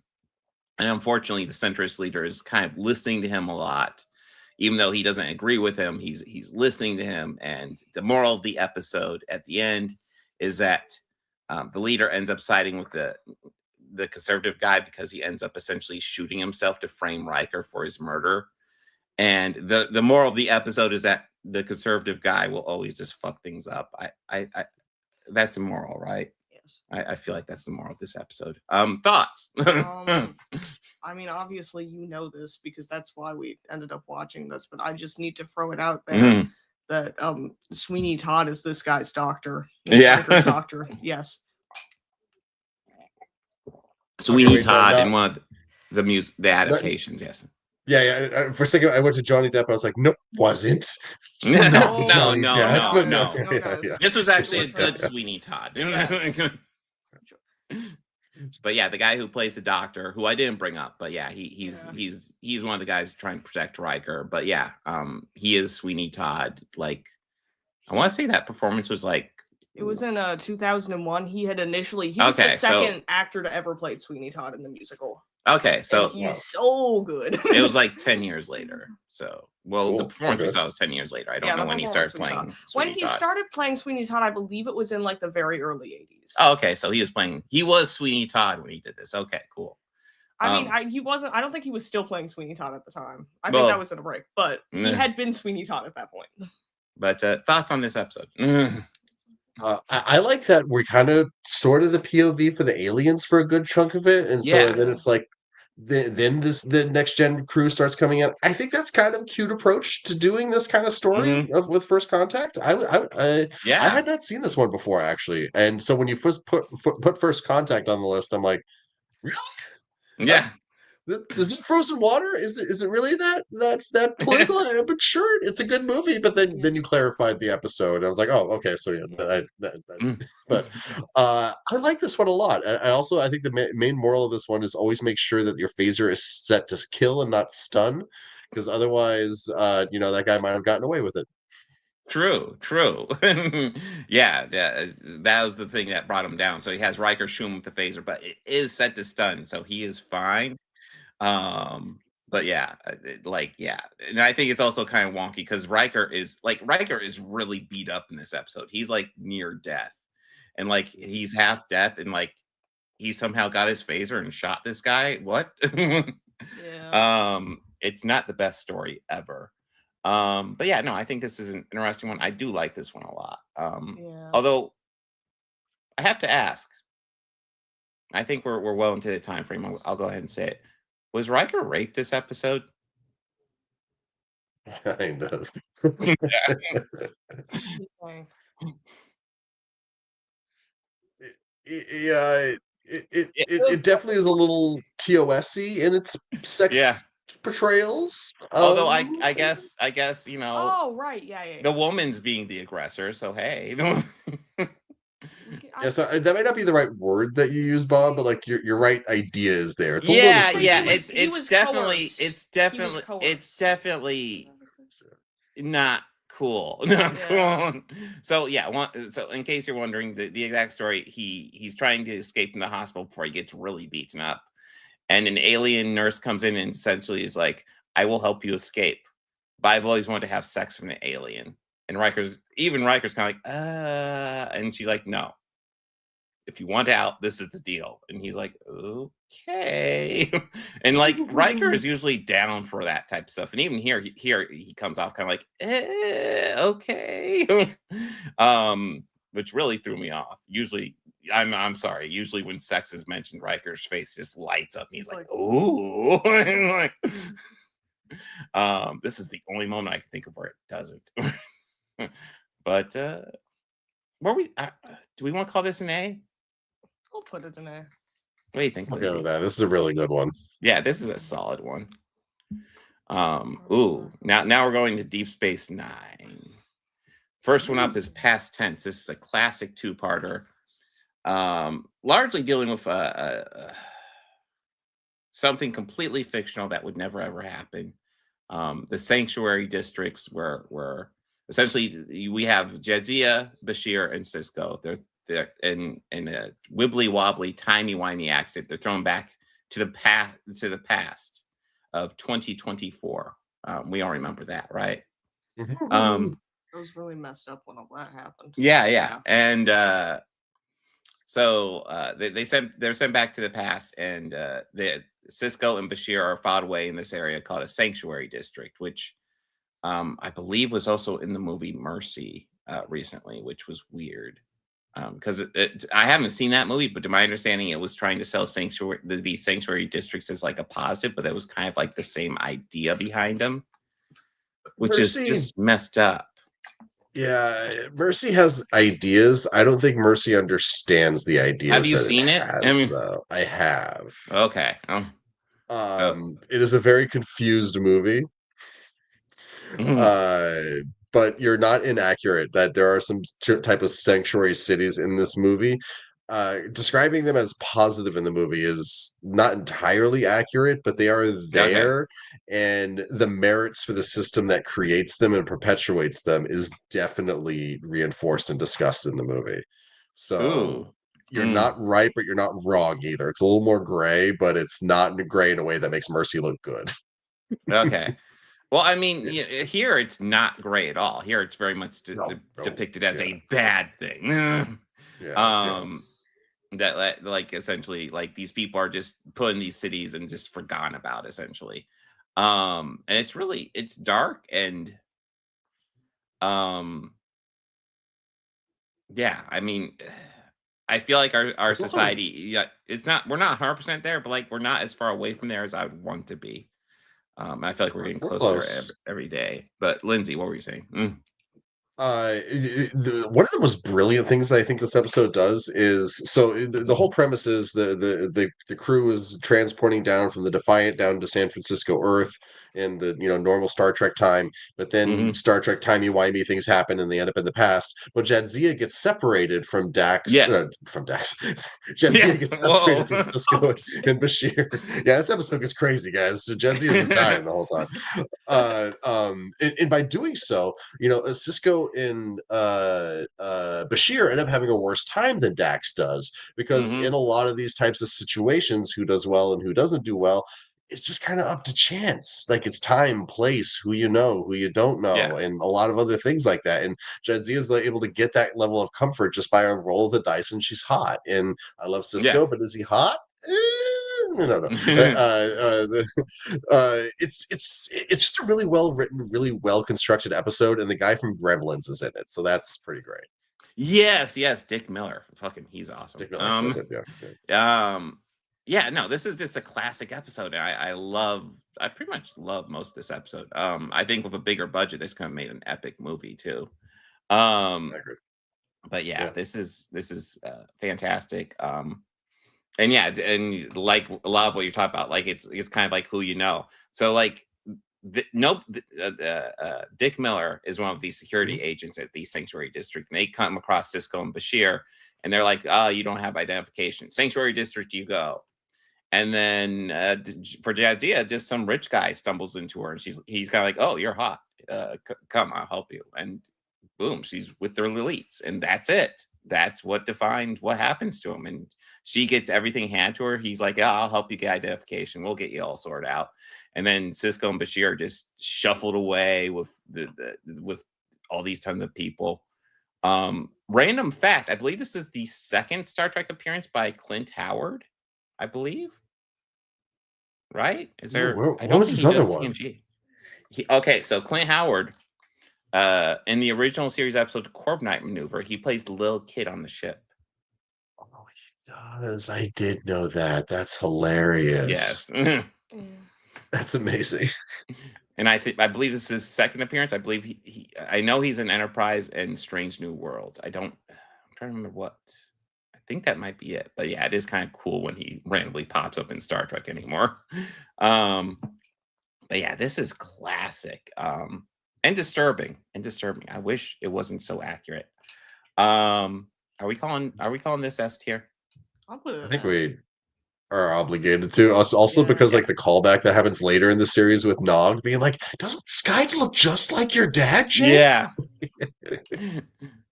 unfortunately, the centrist leader is kind of listening to him a lot, even though he doesn't agree with him. He's listening to him. And the moral of the episode at the end is that the leader ends up siding with the conservative guy because he ends up essentially shooting himself to frame Riker for his murder. And the moral of the episode is that the conservative guy will always just fuck things up. I that's the moral, right? Yes. I feel like that's the moral of this episode. Thoughts? I mean, obviously you know this because that's why we ended up watching this, but I just need to throw it out there that Sweeney Todd is this guy's doctor. Riker's doctor. Yes. Sweeney wait, Todd no, in one of the adaptations, yes. Yeah. For a second, I went to Johnny Depp. I was like, no, it wasn't. No, Not Johnny Depp, but no. yeah. This was actually a good Sweeney Todd. Yes. But yeah, the guy who plays the doctor, who I didn't bring up, but yeah, he's one of the guys trying to protect Riker. But yeah, he is Sweeney Todd. Like, I want to say that performance was like, it was in 2001. He was the second actor to ever play Sweeney Todd in the musical. Okay, so and he's so good. It was like 10 years later. So, Cool. the performance we Okay. saw was 10 years later. I don't know when he started playing. When Sweeney he Todd. started playing Sweeney Todd, I believe it was in like the very early 80s. Oh, okay, so he was Sweeney Todd when he did this. Okay, cool. I mean, he wasn't. I don't think he was still playing Sweeney Todd at the time. I Well, think that was in a break, but he had been Sweeney Todd at that point. But thoughts on this episode? I like that we're kind of sort of the POV for the aliens for a good chunk of it, and so Yeah. then it's like then the next gen crew starts coming in. I think that's kind of a cute approach to doing this kind of story with First Contact. I had not seen this one before actually, and so when you first put First Contact on the list, I'm like, really? Yeah. This new Frozen Water is it really that political? But sure, it's a good movie. But then you clarified the episode. I was like, oh, okay, so yeah. But I like this one a lot. I think the main moral of this one is always make sure that your phaser is set to kill and not stun, because otherwise, that guy might have gotten away with it. True. yeah, that was the thing that brought him down. So he has Riker shoot him with the phaser, but it is set to stun, so he is fine. But yeah, and I think it's also kind of wonky because Riker is really beat up in this episode. He's like near death, and like he's half death, and like he somehow got his phaser and shot this guy. What? Yeah. It's not the best story ever. But yeah, no, I think this is an interesting one. I do like this one a lot. Yeah. Although I have to ask, I think we're well into the time frame. I'll go ahead and say it. Was Riker raped this episode? Kind of. Okay. Yeah, was- it definitely is a little TOS-y in its sex Yeah. portrayals. Although I guess Oh right, yeah. the woman's being the aggressor, so hey. Yeah, so that might not be the right word that you use, Bob, but like your right idea is there. It's a yeah, little yeah. freaky. He was It's definitely coerced. it's He was definitely coerced. not cool. Not Yeah. cool. So yeah, so in case you're wondering, the exact story, he's trying to escape from the hospital before he gets really beaten up. And an alien nurse comes in and essentially is like, I will help you escape. But I've always wanted to have sex with an alien. And Riker's kind of like, and she's like, no. If you want out, this is the deal. And he's like, okay. And like Riker is usually down for that type of stuff. And even here he comes off kind of like, okay. Which really threw me off. Usually, I'm sorry. Usually when sex is mentioned, Riker's face just lights up. And he's like, ooh. And like, this is the only moment I can think of where it doesn't. But do we want to call this an A? I'll put it in there. What do you think? I'll go Lindsay? with that. This is a really good one. Yeah, this is a solid one. Now we're going to Deep Space Nine. First one up is Past Tense. This is a classic two-parter, largely dealing with something completely fictional that would never ever happen. The sanctuary districts where essentially we have Jadzia, Bashir, and Cisco. they're in a wibbly wobbly, timey wimey accent. They're thrown back to the past of 2024. We all remember that, right? Mhm. It was really messed up when all that happened. Yeah. And so they're sent back to the past, and Cisco and Bashir are filed away in this area called a sanctuary district, which I believe was also in the movie Mercy recently, which was weird. Because I haven't seen that movie, but to my understanding, it was trying to sell these sanctuary districts as like a positive, but that was kind of like the same idea behind them, which is Mercy- just messed up. Yeah, Mercy has ideas. I don't think Mercy understands the ideas. Have you that seen it? has, I mean- though. I have. Okay. It is a very confused movie. Mhm. But you're not inaccurate that there are some type of sanctuary cities in this movie. Describing them as positive in the movie is not entirely accurate, but they are there, and the merits for the system that creates them and perpetuates them is definitely reinforced and discussed in the movie. So Ooh. you're not right, but you're not wrong either. It's a little more gray, but it's not gray in a way that makes Mercy look good. Okay. Well, I mean, here it's not gray at all. Here it's very much No, depicted as yeah. a bad thing. Yeah, That like essentially like these people are just put in these cities and just forgotten about essentially. And it's dark and yeah, I mean, I feel like our It's also- society, we're not 100% there, but like we're not as far away from there as I would want to be. I feel like we're getting We're closer close. every day. But Lindsay, what were you saying? One of the most brilliant things that I think this episode does is the whole premise is the crew is transporting down from the Defiant down to San Francisco Earth in the normal Star Trek time, but then Mhm. Star Trek timey-wimey things happen and they end up in the past. But Jadzia gets separated from Dax. Yes. From Dax. Jadzia Yeah, gets whoa. separated from Cisco and Bashir. Yeah, this episode gets crazy, guys. So Jadzia is dying the whole time. And by doing so, Cisco and Bashir end up having a worse time than Dax does, because Mhm. in a lot of these types of situations, who does well and who doesn't do well, it's just kind of up to chance. Like it's time, place, who you know, who you don't know, Yeah. and a lot of other things like that. And Jadzia is able to get that level of comfort just by a roll of the dice, and she's hot. And I love Cisco, Yeah. but is he hot? No. It's just a really well written, really well constructed episode, and the guy from Gremlins is in it, so that's pretty great. Yes, Dick Miller. Fucking he's awesome. Dick Miller, that's it, yeah. Yeah, no, this is just a classic episode. I pretty much love most of this episode. I think with a bigger budget, this could have made an epic movie too. I agree. But yeah, Yeah. this is fantastic. And yeah, and like a lot of what you're talking about, like it's kind of like who you know. So like, Dick Miller is one of these security agents at the sanctuary district, and they come across Cisco and Bashir, and they're like, "Oh, you don't have identification. Sanctuary district, you go." And then for Jadzia, just some rich guy stumbles into her, and he's kind of like, "Oh, you're hot. Come, I'll help you." And boom, she's with their elites, and that's it. That's what defined what happens to him. And she gets everything handed to her. He's like, "Yeah, I'll help you get identification. We'll get you all sorted out." And then Cisco and Bashir just shuffled away with with all these tons of people. Random fact: I believe this is the second Star Trek appearance by Clint Howard. I believe. Right? Is there? What I don't was think his he other does one? TNG. Okay, so Clint Howard, in the original series episode Corbomite Maneuver, he plays the little kid on the ship. Oh, he does. I did know that. That's hilarious. Yes. That's amazing. And I believe this is his second appearance. I believe I know he's in Enterprise and Strange New Worlds. I'm trying to remember what. I think that might be it. But yeah, it is kind of cool when he randomly pops up in Star Trek anymore. But yeah, this is classic. And disturbing. I wish it wasn't so accurate. Are we calling this S tier? I'll put it I think as- we are obligated to us also Yeah. because like the callback that happens later in the series with Nog being like, doesn't this guy look just like your dad, Jake? Yeah.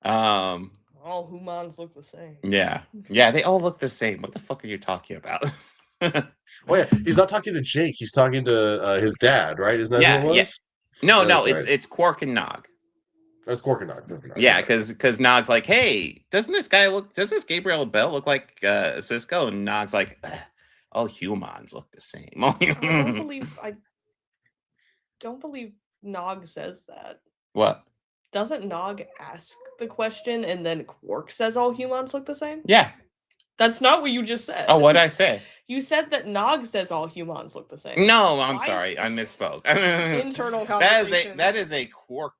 Oh, All humans look the same. Yeah, they all look the same. What the fuck are you talking about? Oh yeah, he's not talking to Jake. He's talking to his dad, right? Isn't that Yeah, who it yeah. was? No, That's it's right. it's Quark and Nog. That's Gorkanok. Yeah, because Nog's like, hey, doesn't this Gabriel Bell look like Cisco? And Nog's like, all humans look the same. I don't believe Nog says that. What? Doesn't Nog ask the question and then Quark says all humans look the same? Yeah. That's not what you just said. Oh, what did I say? You said that Nog says all humans look the same. No, I'm Why sorry. is- I misspoke. Internal conversation. that is a Quark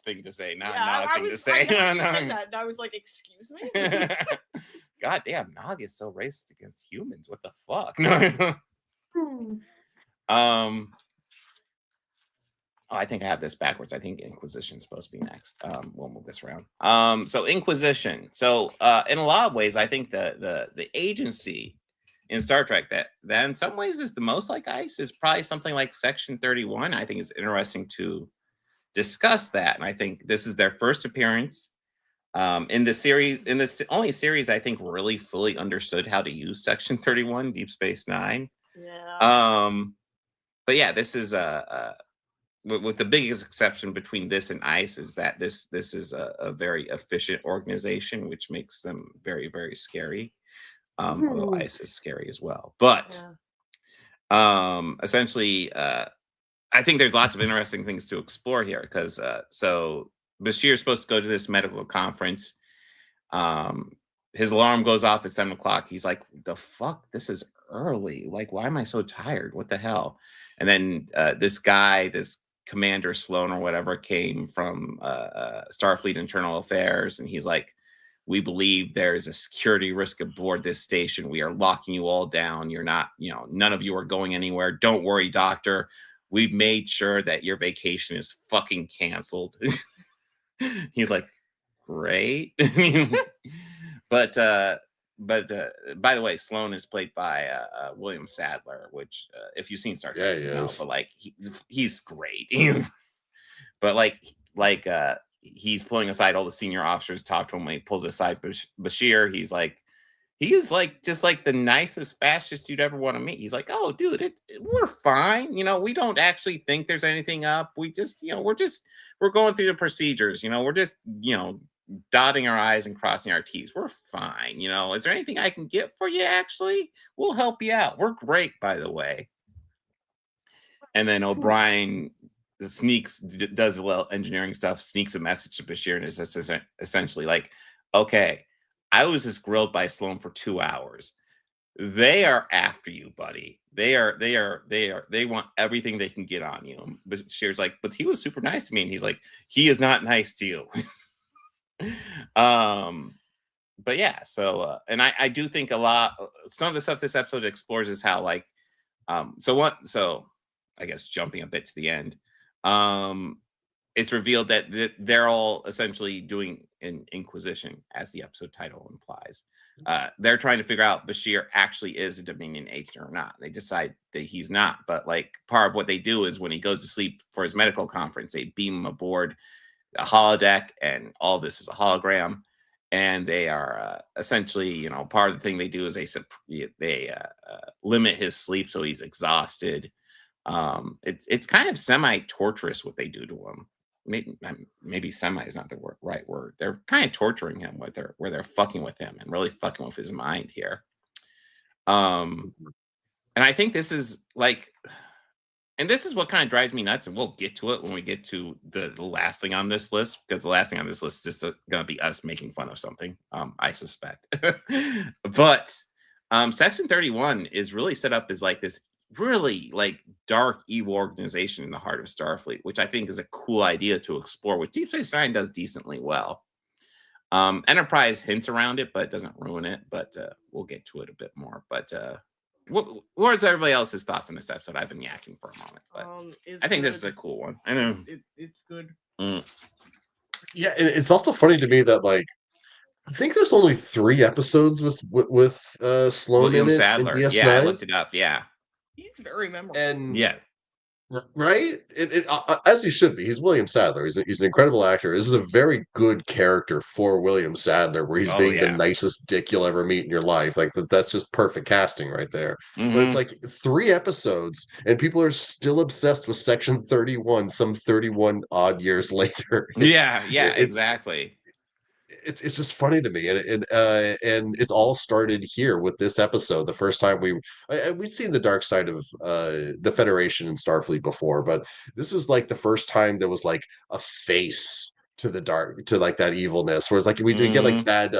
thing to say, not Yeah, Nog I thing to was say. I know you No. said that, and I was like, excuse me? God damn, Nog is so racist against humans. What the fuck? No. Oh, I think I have this backwards. I think Inquisition's supposed to be next. We'll move this around. So Inquisition. So in a lot of ways, I think the agency in Star Trek that in some ways is the most like ICE is probably something like Section 31. I think it's interesting to discuss that. And I think this is their first appearance in the series, in this only series I think really fully understood how to use Section 31, Deep Space Nine. Yeah. But yeah, this is with the biggest exception between this and ICE is that this is a very efficient organization, which makes them very, very scary. Although ICE is scary as well. But essentially, I think there's lots of interesting things to explore here because so Bashir is supposed to go to this medical conference. His alarm goes off at 7 o'clock. He's like, the fuck? This is early. Like, why am I so tired? What the hell? And then this guy, this Commander Sloan or whatever, came from Starfleet Internal Affairs, and he's like, we believe there is a security risk aboard this station. We are locking you all down. You're not, none of you are going anywhere. Don't worry, doctor. We've made sure that your vacation is fucking canceled. He's like, great. But by the way, Sloan is played by William Sadler, which if you've seen Star Trek, Yeah, he you know, is. but like he's great. But he's pulling aside all the senior officers to talk to him. When he pulls aside Bashir, he is like just like the nicest fascist you'd ever want to meet. He's like, oh, dude, we're fine. We don't actually think there's anything up. We just, we're going through the procedures. We're just, dotting our I's and crossing our T's. We're fine. Is there anything I can get for you? Actually, we'll help you out. We're great, by the way. And then O'Brien does a little engineering stuff, sneaks a message to Bashir, and is essentially like, okay, I was just grilled by Sloan for 2 hours. They are after you, buddy. They want everything they can get on you. And Bashir's like, but he was super nice to me. And he's like, he is not nice to you. But yeah, so and I do think some of the stuff this episode explores is how so I guess jumping a bit to the end, it's revealed that they're all essentially doing an inquisition, as the episode title implies. They're trying to figure out Bashir actually is a Dominion agent or not. They decide that he's not, but like part of what they do is when he goes to sleep for his medical conference, they beam him aboard a holodeck, and all this is a hologram. And they are essentially, part of the thing they do is they limit his sleep so he's exhausted. It's kind of semi-torturous what they do to him. Maybe semi is not the right word. They're kind of torturing him where they're fucking with him and really fucking with his mind here. And I think this is like, and this is what kind of drives me nuts, and we'll get to it when we get to the last thing on this list, because the last thing on this list is just going to be us making fun of something, I suspect. But Section 31 is really set up as like this really like dark, evil organization in the heart of Starfleet, which I think is a cool idea to explore, which Deep Space Nine does decently well. Enterprise hints around it, but doesn't ruin it. But we'll get to it a bit more. But what's everybody else's thoughts on this episode? I've been yakking for a moment, but I think this is a cool one. I know it's good. Yeah, and it's also funny to me that like I think there's only 3 episodes with Sloan William in it Sadler. in DS9. Yeah, I looked it up. Yeah, He's very memorable. And yeah, Right? As he should be. He's William Sadler. He's an incredible actor. This is a very good character for William Sadler, where he's Oh being the yeah. nicest dick you'll ever meet in your life. Like that's just perfect casting right there. But it's Hmm. like 3 episodes, and people are still obsessed with Section 31. Some 31 odd years later, Yeah, yeah, it's exactly. it's just funny to me, and it's all started here with this episode. The first time we've seen the dark side of the Federation and Starfleet before, but this was like the first time there was like a face to the dark, to like that evilness. Whereas like we do get like Hmm. bad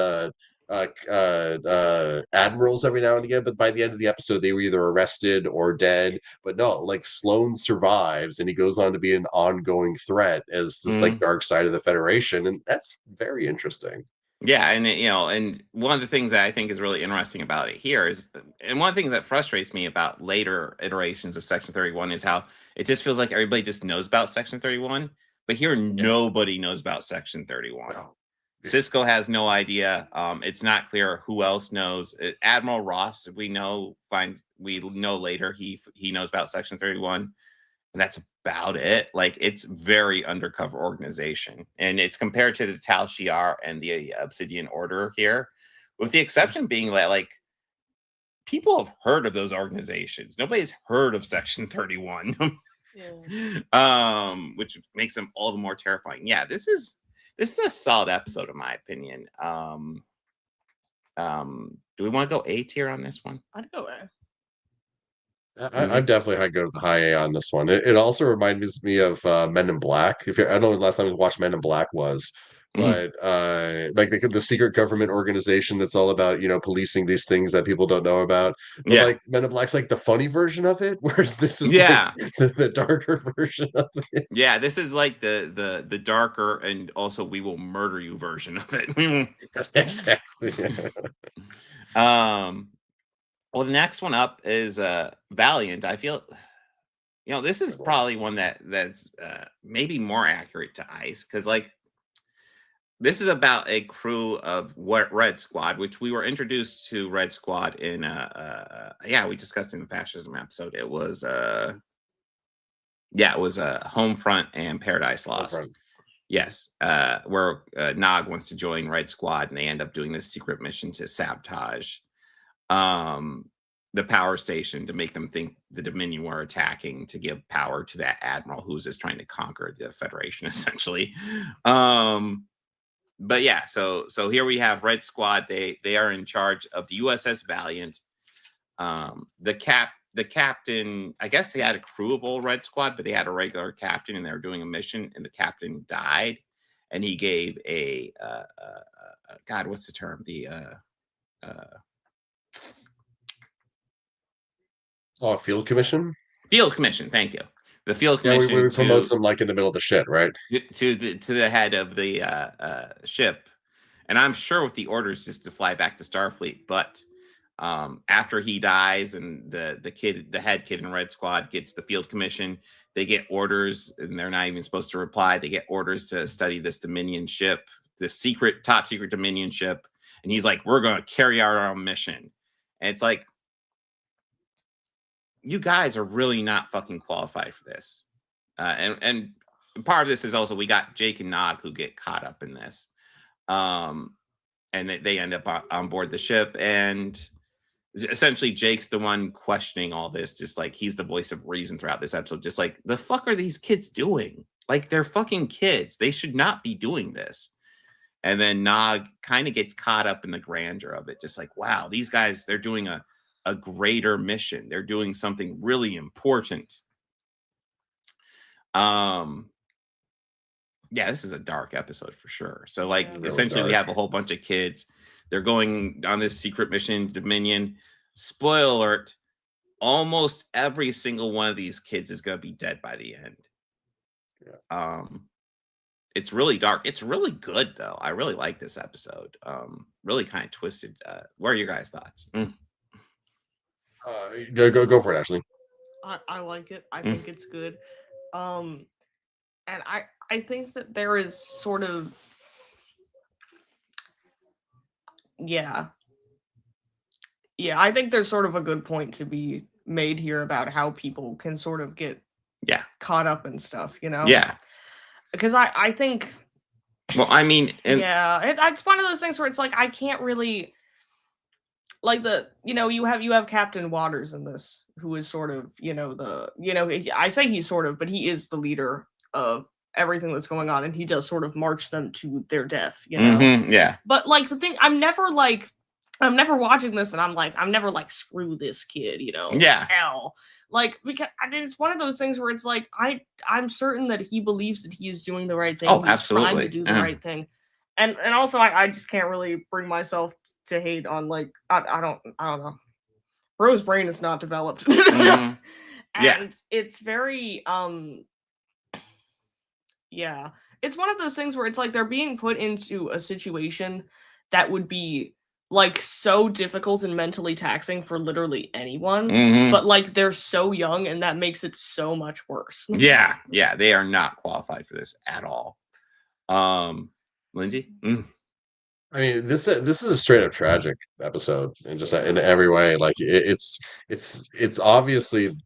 admirals every now and again, but by the end of the episode they were either arrested or dead. But no, like Sloane survives, and he goes on to be an ongoing threat as this like dark side of the Federation, and that's very interesting. Yeah, and and one of the things that I think is really interesting about it here is, and one of the things that frustrates me about later iterations of Section 31 is how it just feels like everybody just knows about Section 31, but here Yeah. nobody knows about Section 31. No. Cisco has no idea. It's not clear who else knows. Admiral Ross, we know later he knows about Section 31, and that's about it. Like, it's very undercover organization, and it's compared to the Tal Shiar and the Obsidian Order here, with the exception being that like people have heard of those organizations. Nobody's heard of Section 31. Which makes them all the more terrifying. Yeah, this is a solid episode in my opinion. Do we want to go A tier on this one? I'd go A. I'm definitely I go to the high A on this one. It also reminds me of Men in Black. If I don't know when the last time you watched Men in Black was, Mhm. but like the secret government organization that's all about policing these things that people don't know about. But Yeah. like Men in Black's like the funny version of it, whereas this is like Yeah. the darker version of it. Yeah, this is like the darker and also we will murder you version of it. Exactly. Well, the next one up is Valiant. I feel this is probably one that's maybe more accurate to ICE, because like this is about a crew of Red Squad, which we were introduced to Red Squad in yeah, we discussed in the fascism episode. It was yeah, it was Homefront and Paradise Lost. Homefront. Yes, where Nog wants to join Red Squad, and they end up doing this secret mission to sabotage the power station to make them think the Dominion were attacking, to give power to that admiral who's just trying to conquer the Federation, essentially. But yeah, so here we have Red Squad. They are in charge of the USS Valiant. The captain, I guess they had a crew of all Red Squad, but they had a regular captain, and they were doing a mission, and the captain died, and he gave a God, what's the term? The Field commission. Field commission. Thank you. The field Yeah, commission we promote to them like in the middle of the shit, right? to the head of the ship, and I'm sure with the orders just to fly back to Starfleet. But after he dies, and the head kid in Red Squad gets the field commission, they get orders, and they're not even supposed to reply. They get orders to study this Dominion ship, the top secret Dominion ship, and he's like, "We're going to carry out our own mission." And it's like, you guys are really not fucking qualified for this. And part of this is also we got Jake and Nog who get caught up in this. And they end up on board the ship, and essentially Jake's the one questioning all this, just like he's the voice of reason throughout this episode. Just like, the fuck are these kids doing? Like, they're fucking kids. They should not be doing this. And then Nog kind of gets caught up in the grandeur of it. Just like, wow, these guys, they're doing a greater mission. They're doing something really important. Yeah, this is a dark episode for sure. So like, Yeah, really essentially we have a whole bunch of kids. They're going on this secret mission, Dominion. Spoiler alert, almost every single one of these kids is going to be dead by the end. Yeah. It's really dark. It's really good though. I really like this episode. Really kind of twisted. What are your guys' thoughts? Go for it, Ashley. I like it. I think it's good. And I think that there is sort of, yeah, I think there's sort of a good point to be made here about how people can sort of get Yeah. caught up in stuff, Yeah. because I think Well, I mean, and it's one of those things where it's like I can't really like you have Captain Waters in this, who is sort of I say he's sort of, but he is the leader of everything that's going on, and he does sort of march them to their death, yeah. But like the thing, I'm never watching this and I'm never like screw this kid, Yeah. hell. Like, because it's one of those things where it's like I'm certain that he believes that he is doing the right thing. Oh, He's absolutely. trying to do the Yeah. right thing, and also I just can't really bring myself to hate on like I don't know. Bro's brain is not developed, Mhm. and Yeah. it's very yeah. It's one of those things where it's like they're being put into a situation that would be like so difficult and mentally taxing for literally anyone, Mhm. but like they're so young and that makes it so much worse. Yeah. Yeah. They are not qualified for this at all. Lindsay? I mean, this is a straight up tragic episode, and just in every way. Like it's obviously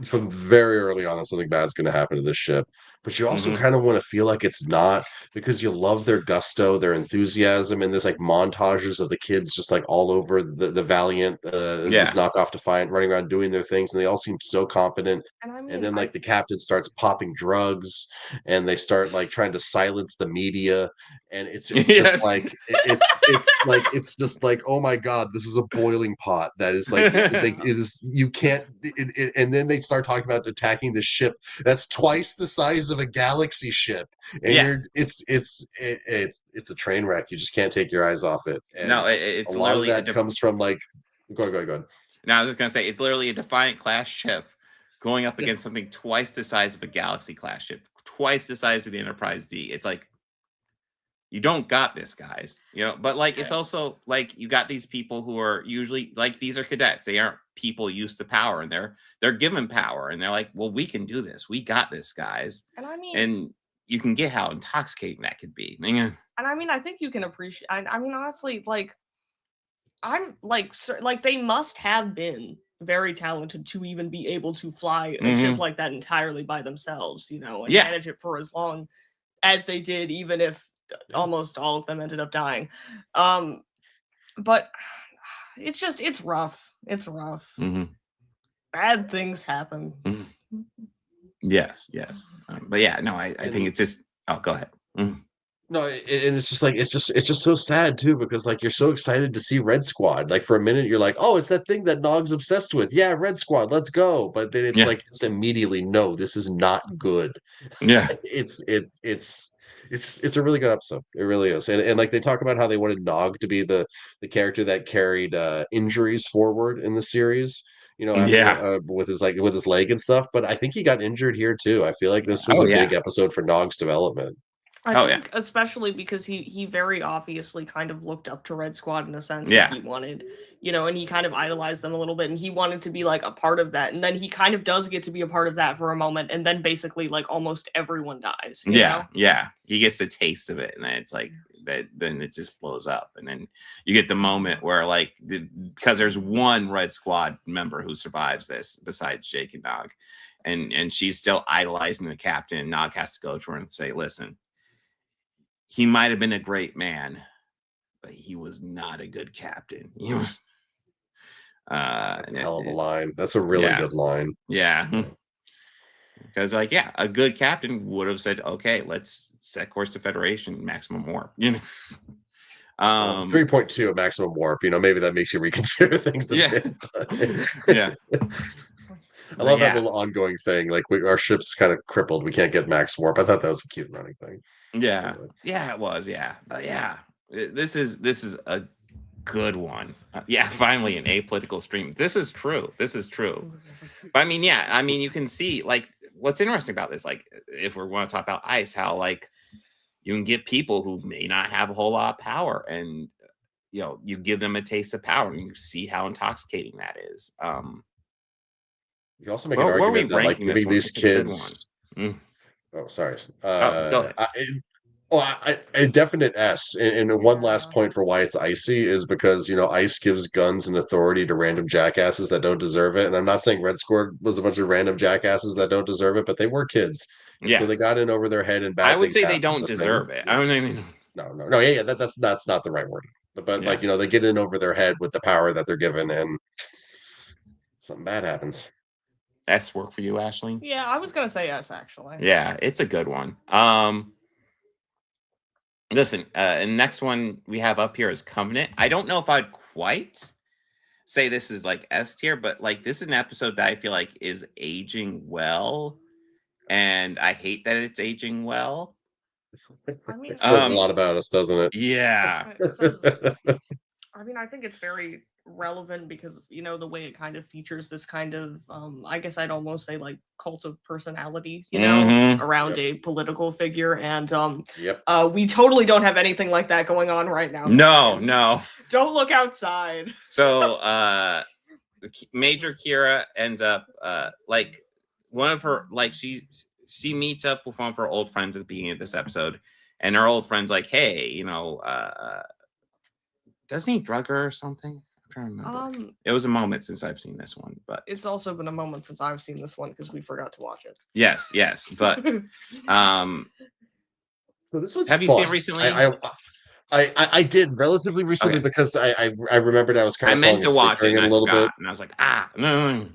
from very early on that something bad's going to happen to this ship, but you also Mhm. kind of want to feel like it's not, because you love their gusto, their enthusiasm, and there's like montages of the kids just like all over the Valiant, this Yeah. knockoff Defiant, running around doing their things, and they all seem so competent. And I And mean, then like the captain starts popping drugs, and they start like trying to silence the media, and it's just Yes. like it's just like, oh my god, this is a boiling pot that is like it is, you can't and then they start talking about attacking the ship that's twice the size of a galaxy ship, and Yeah. it's a train wreck. You just can't take your eyes off it. And No, a it's lot of literally that comes from like go ahead. No, I was just gonna say it's literally a Defiant class ship going up against something twice the size of a Galaxy class ship, twice the size of the Enterprise D. It's like you don't got this, guys. But like it's also like you got these people who are usually like these are cadets. They aren't people used to power, and they're given power, and they're like, well, we can do this. We got this, guys. and I mean, And you can get how intoxicating that could be. and I mean, I think you can appreciate. I mean, honestly, like I'm like like they must have been very talented to even be able to fly a ship like that entirely by themselves, and Yeah. manage it for as long as they did, even if almost all of them ended up dying. But it's rough. It's rough. Mhm. Bad things happen. Yes. But yeah, no, I think it's just. Oh, go ahead. No, and it's just like it's just so sad too, because like you're so excited to see Red Squad. Like for a minute you're like, oh, it's that thing that Nog's obsessed with. Yeah, Red Squad, let's go. But then it's Yeah. like just immediately, no, this is not good. Yeah. It's a really good episode. It really is. And like they talk about how they wanted Nog to be the character that carried injuries forward in the series. After, Yeah. with his leg and stuff. But I think he got injured here too. I feel like this was Oh, a yeah. big episode for Nog's development. I think especially because he very obviously kind of looked up to Red Squad in a sense that he wanted, and he kind of idolized them a little bit, and he wanted to be like a part of that, and then he kind of does get to be a part of that for a moment, and then basically like almost everyone dies. you know? Yeah. He gets a taste of it, and then it's like then it just blows up, and then you get the moment where like because there's one Red Squad member who survives this besides Jake and Nog, and she's still idolizing the captain, and Nog has to go to her and say, listen, he might have been a great man, but he was not a good captain. That's a hell of a line. That's a really good line. Yeah. Because like, yeah, a good captain would have said, okay, let's set course to Federation, maximum warp. 3.2 at maximum warp. Maybe that makes you reconsider things a bit. But Yeah. I love that little ongoing thing. Like our ship's kind of crippled. We can't get max warp. I thought that was a cute running thing. Yeah. Anyway. Yeah, it was. Yeah. But yeah, this is a good one. Finally an apolitical stream. This is true. But I mean, you can see like what's interesting about this, like if we're going to talk about ICE, how like you can get people who may not have a whole lot of power, and you give them a taste of power, and you see how intoxicating that is. You can also make an argument that like giving these kids. Oh, sorry. Go ahead. Oh, a definite S. And one last Yeah. point for why it's icy is because, Ice gives guns and authority to random jackasses that don't deserve it. And I'm not saying Red Squad was a bunch of random jackasses that don't deserve it, but they were kids. And so Yeah, they got in over their head and I bad would things say they happened. don't The same. deserve it. I don't even. No. Yeah, that's not the right word. But Yeah. they get in over their head with the power that they're given, and something bad happens. S work for you, Ashley? Yeah, I was gonna say yes, actually. Yeah, it's a good one. Listen, and next one we have up here is Covenant. I don't know if I'd quite say this is like S tier, but like this is an episode that I feel like is aging well, and I hate that it's aging well. I mean, Says a lot about us, doesn't it? Yeah. I mean, I think it's very relevant because the way it kind of features this kind of I guess I'd almost say like cult of personality, Mhm. around Yep. a political figure, and Yep. we totally don't have anything like that going on right now. No, guys. no. Don't look outside. So Major Kira ends up like one of her like she meets up with one of her old friends at the beginning of this episode, and her old friend's like, hey, doesn't he drug her or something? I'm trying to remember. It was a moment since I've seen this one, but It's also been a moment since I've seen this one because we forgot to watch it. yes, but So this was have you fun. seen it recently? I did relatively recently Okay. because I remembered I was kind I of meant to watch it during and it I a little forgot, bit. and I was like, no.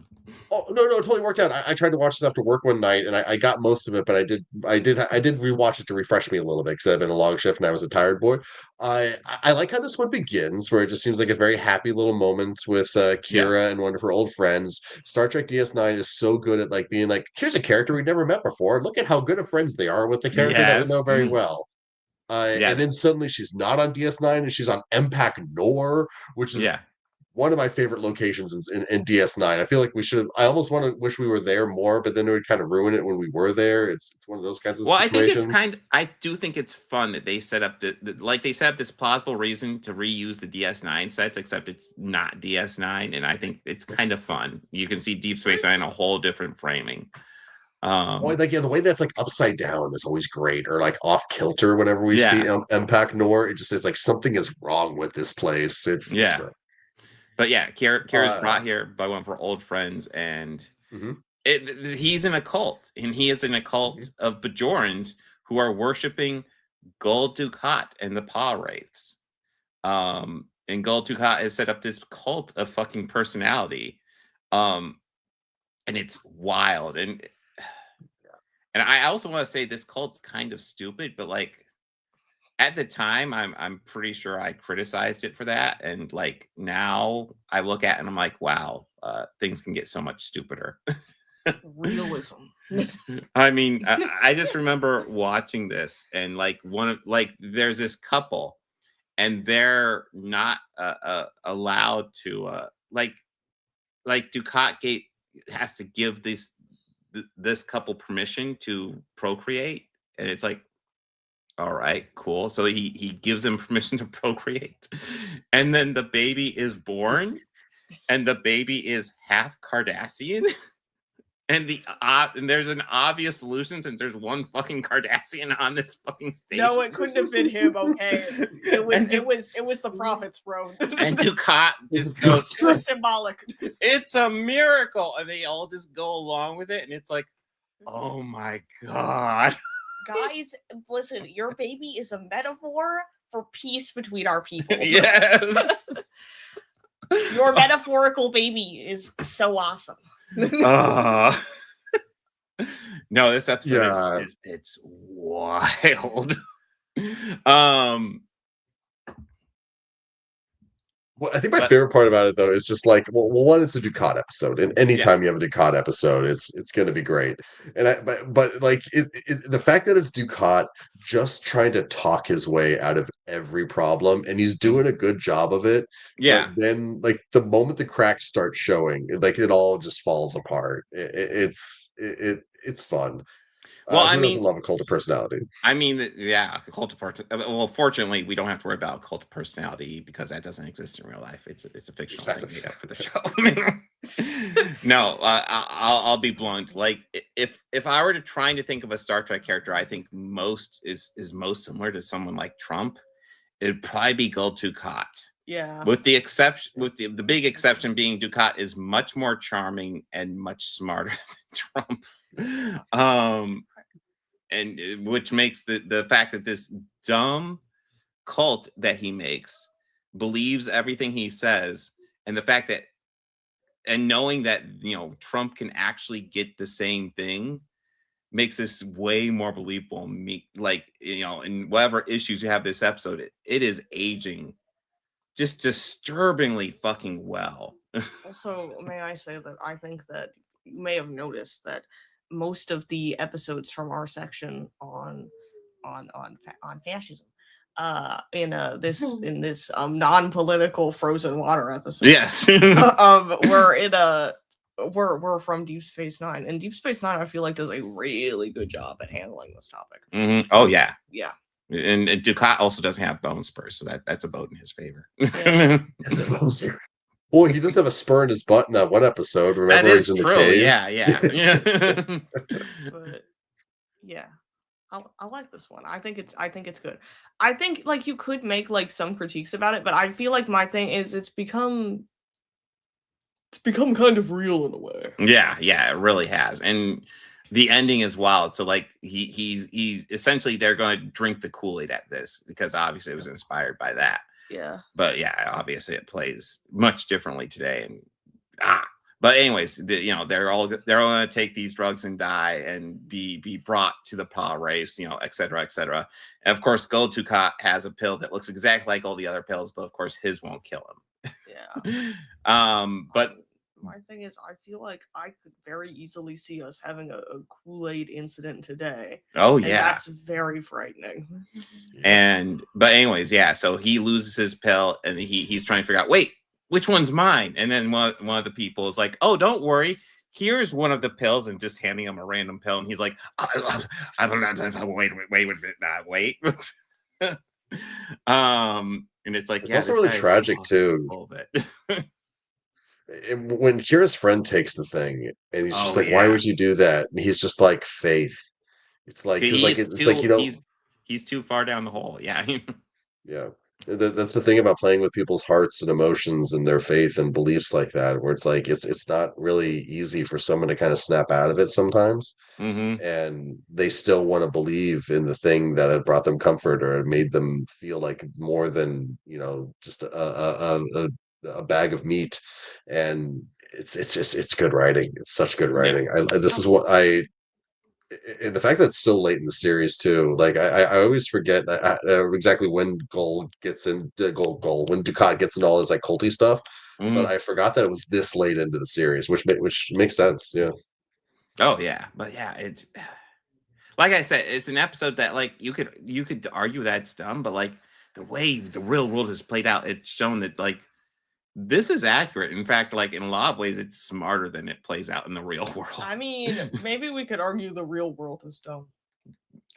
Oh no, it totally worked out. I tried to watch this after work one night, and I got most of it, but I did rewatch it to refresh me a little bit because it had been a long shift and I was a tired boy. I like how this one begins, where it just seems like a very happy little moment with Kira and one of her old friends. Star Trek DS9 is so good at like being like, here's a character we've never met before. Look at how good of friends they are with the character that we Yes. know very well. And then suddenly she's not on DS9 and she's on MPAC Nor, which is one of my favorite locations in DS9. I feel like I almost want to wish we were there more, but then it would kind of ruin it when we were there. It's one of those kinds of situations. I do think it's fun that they set up they set up this plausible reason to reuse the DS9 sets, except it's not DS9, and I think it's kind of fun. You can see Deep Space Nine in a whole different framing. The way that's like upside down is always great, or like off kilter whenever we see MPAC Nor. It just is like something is wrong with this place. It's great. But yeah, Kira's brought here by one of her old friends, and he's in a cult, and he is in a cult of Bajorans who are worshiping Gul Dukat and the Paw Wraiths. And Gul Dukat has set up this cult of fucking personality. And it's wild. And I also want to say this cult's kind of stupid, but like at the time, I'm pretty sure I criticized it for that, and like now I look at it and I'm like, wow, things can get so much stupider. Realism. I mean, I just remember watching this, and like there's this couple, and they're not allowed to like Dukat Gate has to give this couple permission to procreate, and it's like, all right, cool. So he gives them permission to procreate, and then the baby is born, and the baby is half Cardassian, and and there's an obvious solution since there's one fucking Cardassian on this fucking station. No, it couldn't have been him. Okay, it was the prophets, bro. And Dukat just goes, it was symbolic. It's a miracle, and they all just go along with it, and it's like, oh my god. Guys, listen, your baby is a metaphor for peace between our peoples. Yes. Your metaphorical baby is so awesome. No, this episode is it's wild. Well, I think my favorite part about it though is just like, well, one, it's a Dukat episode, and anytime you have a Dukat episode, it's going to be great. And but like the fact that it's Dukat just trying to talk his way out of every problem, and he's doing a good job of it. Yeah. But then, like the moment the cracks start showing, like it all just falls apart. It's fun. Well, I Who doesn't mean, love a cult of personality? yeah, cult of well, fortunately, we don't have to worry about cult of personality because that doesn't exist in real life. It's a fictional thing Exactly. made up for the show. No, I'll be blunt. Like, if I were to trying to think of a Star Trek character, I think most is most similar to someone like Trump. It'd probably be Gul Dukat. Yeah. With the exception, with the big exception being Dukat is much more charming and much smarter than Trump. And which makes the fact that this dumb cult that he makes believes everything he says, and the fact that and knowing that Trump can actually get the same thing makes this way more believable. Like, in whatever issues you have this episode, it is aging just disturbingly fucking well. Also, may I say that I think that you may have noticed that most of the episodes from our section on fascism, in this non-political Frozen Water episode, Yes. we're from Deep Space Nine, and Deep Space Nine I feel like does a really good job at handling this topic. Mhm. Oh yeah. Yeah. And Dukat also doesn't have bone spurs, so that's a vote in his favor. Yeah. Well, he does have a spur in his butt in that one episode. Remember, That is he's in true. the cave? Yeah. But yeah, I like this one. I think it's good. I think like you could make like some critiques about it, but I feel like my thing is it's become kind of real in a way. Yeah, it really has. And the ending is wild. So like he's essentially they're going to drink the Kool-Aid at this because obviously it was inspired by that. Yeah. But yeah, obviously it plays much differently today. And but anyways, they're all going to take these drugs and die and be brought to the Pa race, et cetera, et cetera. And of course, Gul Dukat has a pill that looks exactly like all the other pills, but of course his won't kill him. Yeah. But my thing is, I feel like I could very easily see us having a Kool-Aid incident today. Oh and yeah, that's very frightening. But anyways, yeah. So he loses his pill, and he's trying to figure out, wait, which one's mine? And then one of the people is like, oh, don't worry, here's one of the pills, and just handing him a random pill, and he's like, I don't know, wait a minute, wait. And it's like, It's yeah, also this really guy is tragic, so too. full of it. When Kira's friend takes the thing, and he's just Oh, like, "Why yeah. would you do that?" And he's just like, "Faith." It's like, He's it's too, like he's too far down the hole. Yeah. yeah. That's the thing about playing with people's hearts and emotions and their faith and beliefs like that, where it's like it's not really easy for someone to kind of snap out of it sometimes, Mm-hmm. and they still want to believe in the thing that had brought them comfort or had made them feel like more than just a bag of meat. And it's good writing. It's such good writing. This is what I and the fact that it's so late in the series too. Like I always forget exactly when Gul gets into when Dukat gets into all his like culty stuff. Mm-hmm. But I forgot that it was this late into the series, which makes sense. Yeah. Oh yeah, but yeah, it's like I said, it's an episode that like you could argue that it's dumb, but like the way the real world is played out, it's shown that like this is accurate. In fact, like in a lot of ways, it's smarter than it plays out in the real world. I mean, maybe we could argue the real world is dumb.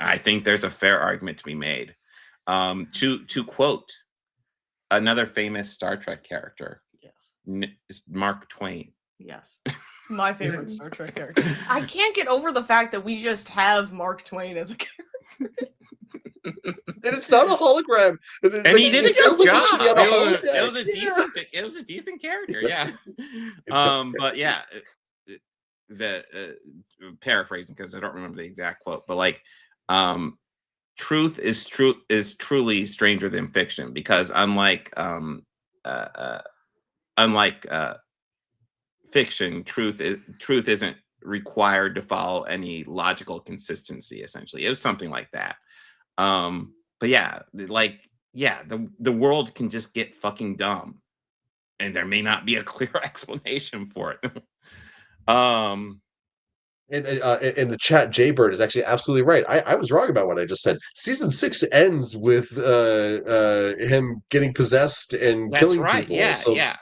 I think there's a fair argument to be made. To quote another famous Star Trek character, Yes. Mark Twain. Yes. My favorite Star Trek character. I can't get over the fact that we just have Mark Twain as a character. And it's not a hologram. And he did a good job. It was a decent. it was a decent character, yeah. But yeah, the paraphrasing because I don't remember the exact quote, but like, truth is truly stranger than fiction because unlike fiction, truth isn't required to follow any logical consistency. Essentially, it was something like that. But yeah, the world can just get fucking dumb, and there may not be a clear explanation for it. In the chat, Jaybird is actually absolutely right. I was wrong about what I just said. Season 6 ends with him getting possessed and That's killing right. people. Yeah, So yeah.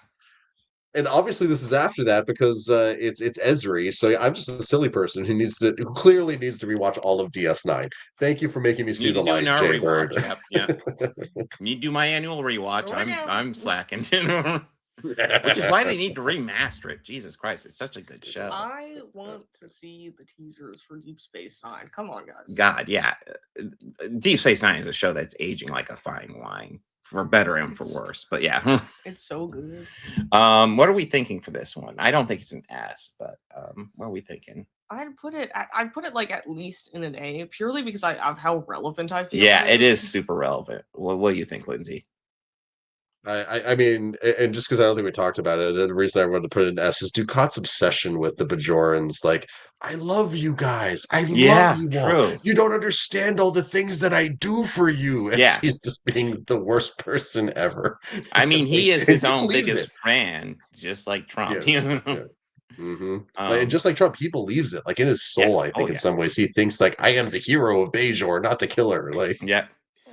And obviously this is after that because it's Esri. So I'm just a silly person who clearly needs to rewatch all of DS9. Thank you for making me see Need the to do light, another Jay rewatch. Bird. Yep. Need to do my annual rewatch. Throw it down. I'm slacking. Which is why they need to remaster it. Jesus Christ, it's such a good show. I want to see the teasers for Deep Space Nine. Come on, guys. God, yeah. Deep Space Nine is a show that's aging like a fine wine, for better and for worse. But yeah. It's so good. What are we thinking for this one? I don't think it's an S, but what are we thinking? I'd put it like at least in an A, purely because of how relevant I feel. Yeah, it is super relevant. What do you think, Lindsay? I mean, and just because I don't think we talked about it, the reason I wanted to put it in S is Ducat's obsession with the Bajorans. Like, I love you guys. I love you all. True. You don't understand all the things that I do for you. And Yeah. he's just being the worst person ever. I mean, he is his own believes biggest it. fan, just like Trump. Yes, You know? yeah. Mm-hmm. Um, And just like Trump, he believes it. Like in his soul, Yeah. I think Oh, in yeah. some ways he thinks like I am the hero of Bajor, not the killer. Like Yeah. Yeah.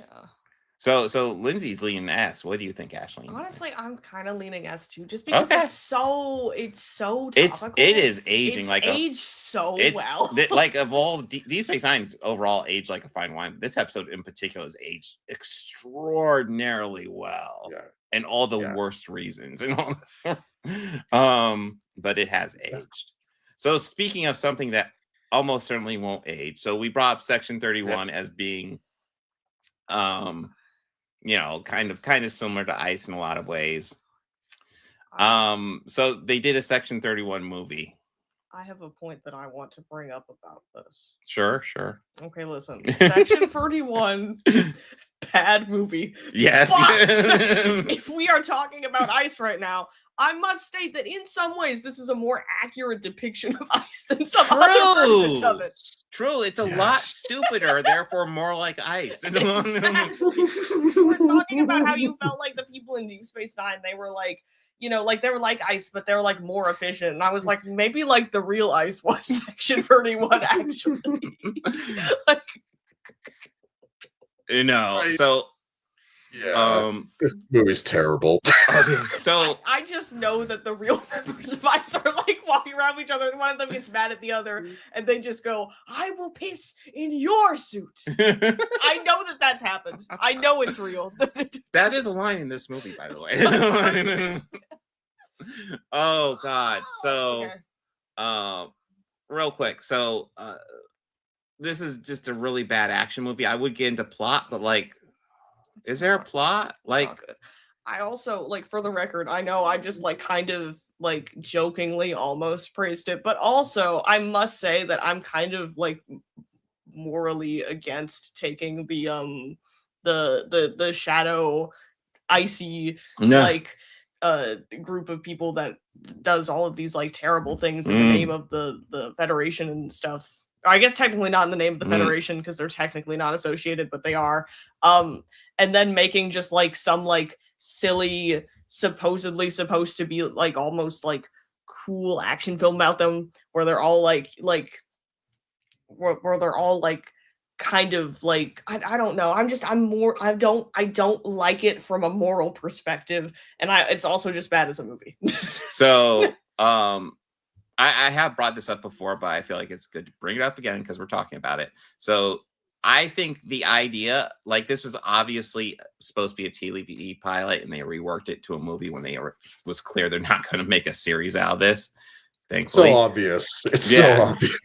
So Lindsay's leaning S. What do you think, Ashley? Honestly, I'm kind of leaning S too, just because Okay. it's so topical. It is aging It's like aged so it's well. like of all Deep Space Nine's overall aged like a fine wine. This episode in particular has aged extraordinarily well, yeah. and all the Yeah. worst reasons and all. But it has aged. So speaking of something that almost certainly won't age, so we brought up Section 31 as being, you know, kind of similar to ICE in a lot of ways. So they did a Section 31 movie. I have a point that I want to bring up about this. Sure. Okay, listen. Section 31, bad movie. Yes. But if we are talking about ICE right now, I must state that in some ways this is a more accurate depiction of ICE than some other versions of it. True, it's a lot stupider, therefore more like ICE. Exactly. You were talking about how you felt like the people in Deep Space Nine, they were like, you know, like they were like ICE, but they're like more efficient. And I was like, maybe like the real ICE was Section 31 actually. Like, You know, Right. so This movie's terrible. so I just know that the real members of ICE are like walking around each other, and one of them gets mad at the other, and they just go, "I will piss in your suit." I know that that's happened. I know it's real. that is a line in this movie, by the way. Oh God. So Okay. real quick. So this is just a really bad action movie. I would get into plot, but like, is there a plot? It's Like, not good. I also, like, for the record, I know I just like kind of like jokingly almost praised it, but also I must say that I'm kind of like morally against taking the shadow icy no. like group of people that does all of these like terrible things in the Mm. name of the Federation and stuff. I guess technically not in the name of the Mm. Federation because they're technically not associated, but they are. And then making just like some like silly, supposedly supposed to be like almost like cool action film about them, where they're all like where they're all like kind of like I don't know. I don't like it from a moral perspective, and it's also just bad as a movie. So I have brought this up before, but I feel like it's good to bring it up again because we're talking about it. So I think the idea, like, this was obviously supposed to be a TV pilot, and they reworked it to a movie when was clear they're not going to make a series out of this. Thankfully, So obvious. It's Yeah. so obvious.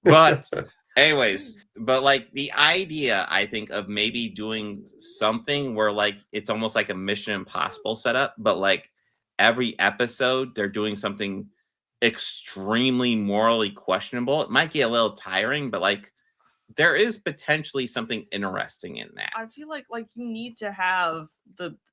But anyways, but like the idea, I think, of maybe doing something where like it's almost like a Mission Impossible setup, but like every episode they're doing something extremely morally questionable. It might get a little tiring, but like there is potentially something interesting in that. I feel like you need to have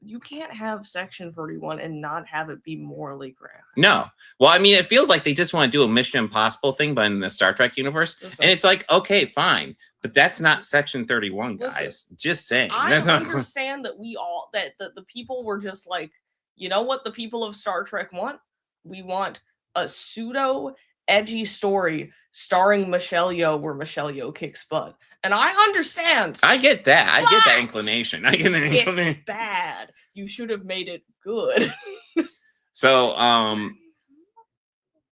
you can't have Section 31 and not have it be morally grand. No. Well, I mean, it feels like they just want to do a Mission Impossible thing, but in the Star Trek universe. Listen, And it's like, okay, fine. But that's not Section 31, Listen, guys. Just saying. I That's not understand that the people were just like, you know what the people of Star Trek want? We want a pseudo edgy story starring Michelle Yeoh where Michelle Yeoh kicks butt. And I understand. I get that. I get that But inclination. I get that inclination. It's bad. You should have made it good. So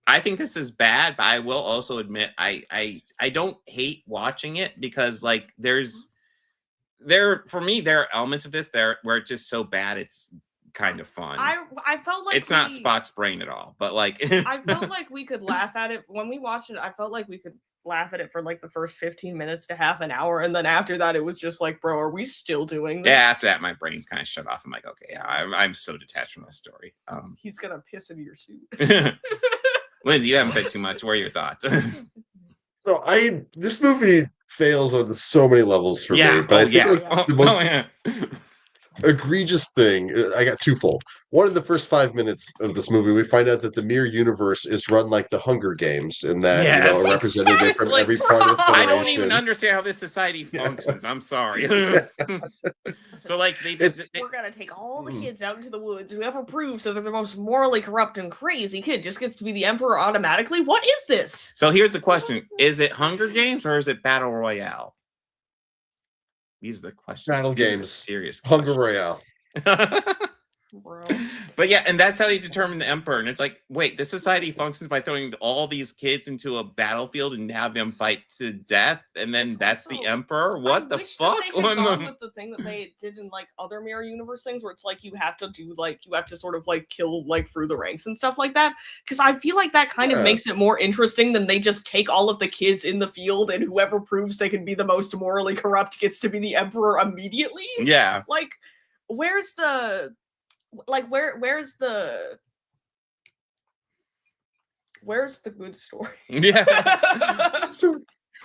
I think this is bad, but I will also admit I don't hate watching it because like for me there are elements of this there where it's just so bad it's kind of fun. I felt like it's not Spock's brain at all, but like I felt like we could laugh at it when we watched it. I felt like we could laugh at it for like the first 15 minutes to half an hour, and then after that it was just like, bro, are we still doing this? Yeah, after that my brain's kind of shut off. I'm like, okay, yeah, I'm so detached from this story. He's gonna piss into your suit. Lindsay, you haven't said too much. What are your thoughts? So this movie fails on so many levels for me, but I think like, the most egregious thing, I got twofold. One, in the first 5 minutes of this movie, we find out that the Mirror Universe is run like the Hunger Games, and that a representative from every part of the Federation. I don't even understand how this society functions. I'm sorry. So like we're gonna take all the kids out into the woods. Whoever proves that they're the most morally corrupt and crazy kid just gets to be the emperor automatically. What is this? So here's the question: is it Hunger Games or is it Battle Royale? These are the questions. Battle Games. Serious. Hunger Royale. Bro. But yeah, and that's how they determine the emperor. And it's like, wait, this society functions by throwing all these kids into a battlefield and have them fight to death, and then that's the emperor? What the fuck? They had gone with the thing that they did in like other Mirror Universe things, where it's like you have to sort of like kill like through the ranks and stuff like that. Because I feel like that kind of makes it more interesting than they just take all of the kids in the field and whoever proves they can be the most morally corrupt gets to be the emperor immediately. Yeah. Like, where's the good story? Yeah.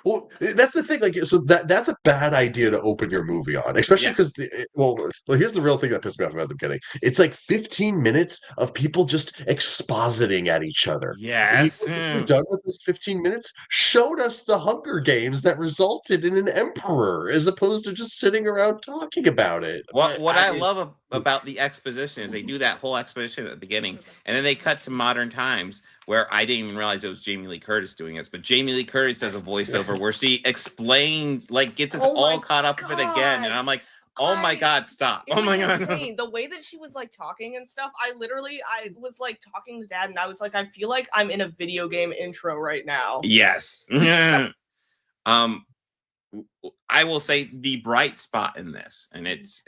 Well, that's the thing. Like, so that's a bad idea to open your movie on, especially because well, here's the real thing that pissed me off about the beginning. It's like 15 minutes of people just expositing at each other. Yes. We're done with this 15 minutes. Showed us the Hunger Games that resulted in an emperor, as opposed to just sitting around talking about it. What I love about the exposition is they do that whole exposition at the beginning, and then they cut to modern times where I didn't even realize it was Jamie Lee Curtis doing this, but Jamie Lee Curtis does a voiceover where she explains, like, gets us all caught up with it again, and I'm like, oh my god, stop! Oh my god, insane. The way that she was like talking and stuff, I was like talking to Dad, and I was like, I feel like I'm in a video game intro right now. Yes. I will say the bright spot in this, and it's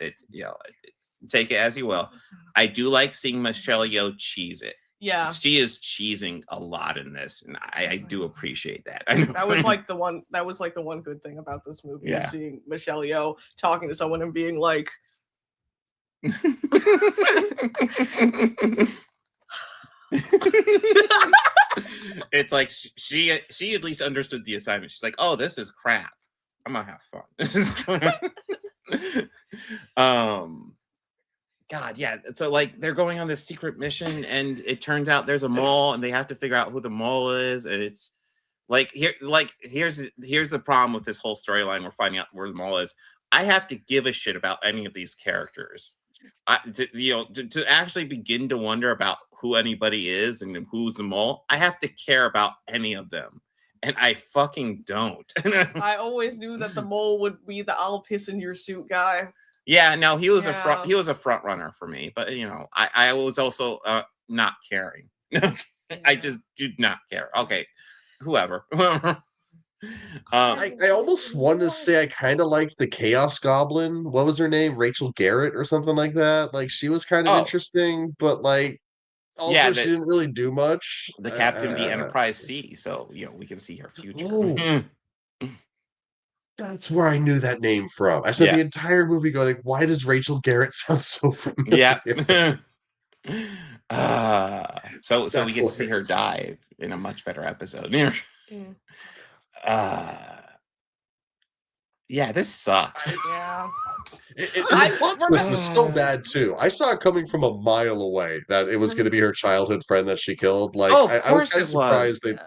take it as you will. I do like seeing Michelle Yeoh cheese it. Yeah, she is cheesing a lot in this, and I do appreciate that. That was like the one good thing about this movie, is seeing Michelle Yeoh talking to someone and being like, it's like she at least understood the assignment. She's like, oh, this is crap. I'm gonna have fun. This is crap. God, yeah. So like they're going on this secret mission, and it turns out there's a mole, and they have to figure out who the mole is. And it's like here's the problem with this whole storyline. We're finding out where the mole is. I have to give a shit about any of these characters. To actually begin to wonder about who anybody is and who's the mole, I have to care about any of them. And I fucking don't. I always knew that the mole would be the I'll piss in your suit guy. Yeah, no, he was a front runner for me, but I was also not caring. I just did not care. Okay, whoever. I almost want to say I kind of liked the Chaos Goblin. What was her name? Rachel Garrett or something like that. Like, she was kind of interesting, but like also she didn't really do much. The captain of the Enterprise C, so we can see her future. That's where I knew that name from. I spent the entire movie going, like, why does Rachel Garrett sound so familiar? Yeah. So we get to see her die in a much better episode. Yeah, this sucks. Yeah. The plot twist was so bad too. I saw it coming from a mile away that it was going to be her childhood friend that she killed. Like, I was kind of surprised they.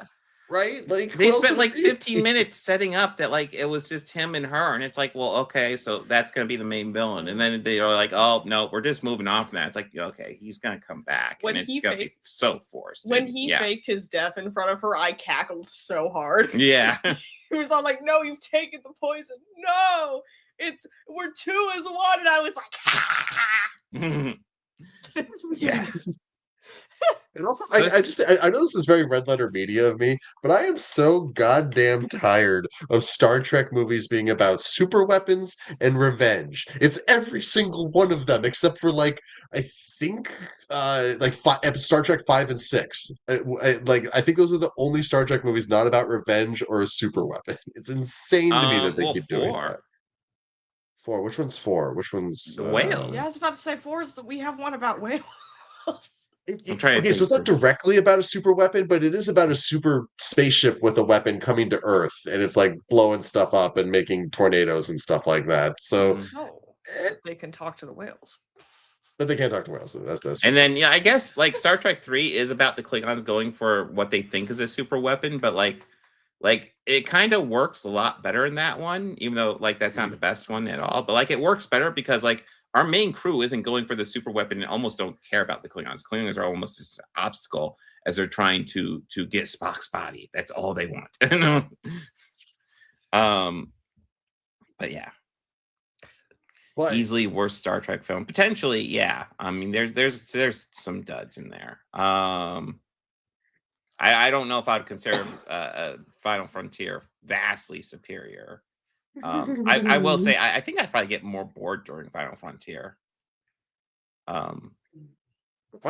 Right? Like, they spent like 15 minutes setting up that like it was just him and her, and it's like, well, okay, so that's gonna be the main villain, and then they are like, oh no, we're just moving on from that. It's like, okay, he's gonna come back, and it's gonna be so forced. When he faked his death in front of her, I cackled so hard. Yeah. He was all like, no, you've taken the poison. No, we're 2 as 1, and I was like, ha ha ha. Yeah. And also, So I know this is very red letter media of me, but I am so goddamn tired of Star Trek movies being about super weapons and revenge. It's every single one of them except for like I think Star Trek 5 and 6. I think those are the only Star Trek movies not about revenge or a super weapon. It's insane to me that they well, keep doing that. 4, Four. Which one's four? Which one's the whales. Yeah, I was about to say four is that we have one about whales. I'm trying to Okay, so it's think. not directly about a super weapon, but it is about a super spaceship with a weapon coming to Earth, and it's like blowing stuff up and making tornadoes and stuff like that. So, So they can talk to the whales. but they can't talk to whales. So that's And then yeah, I guess like Star Trek 3 is about the Klingons going for what they think is a super weapon, but like it kind of works a lot better in that one, even though like that's not the best one at all. But like it works better because like our main crew isn't going for the super weapon and almost don't care about the Klingons. Klingons are almost just an obstacle as they're trying to get Spock's body. That's all they want. But yeah, Well, easily worst Star Trek film potentially. Yeah, I mean there's some duds in there. I don't know if I'd consider Final Frontier vastly superior. I will say I think I'd probably get more bored during Final Frontier. Final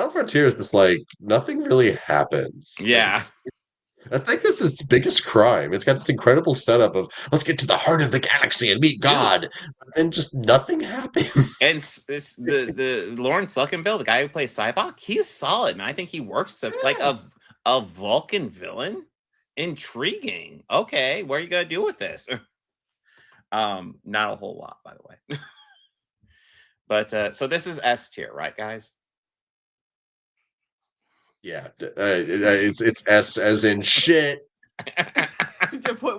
Frontier is just like nothing really happens. Yeah. I think this is its biggest crime. It's got this incredible setup of let's get to the heart of the galaxy and meet God, but then just nothing happens. And the Lawrence Luckenbill, the guy who plays Cybok, he's solid, and I think he works like a Vulcan villain. Intriguing. Okay, what are you gonna do with this? Not a whole lot, by the way. But so this is S tier, right, guys? Yeah, it's S as in shit.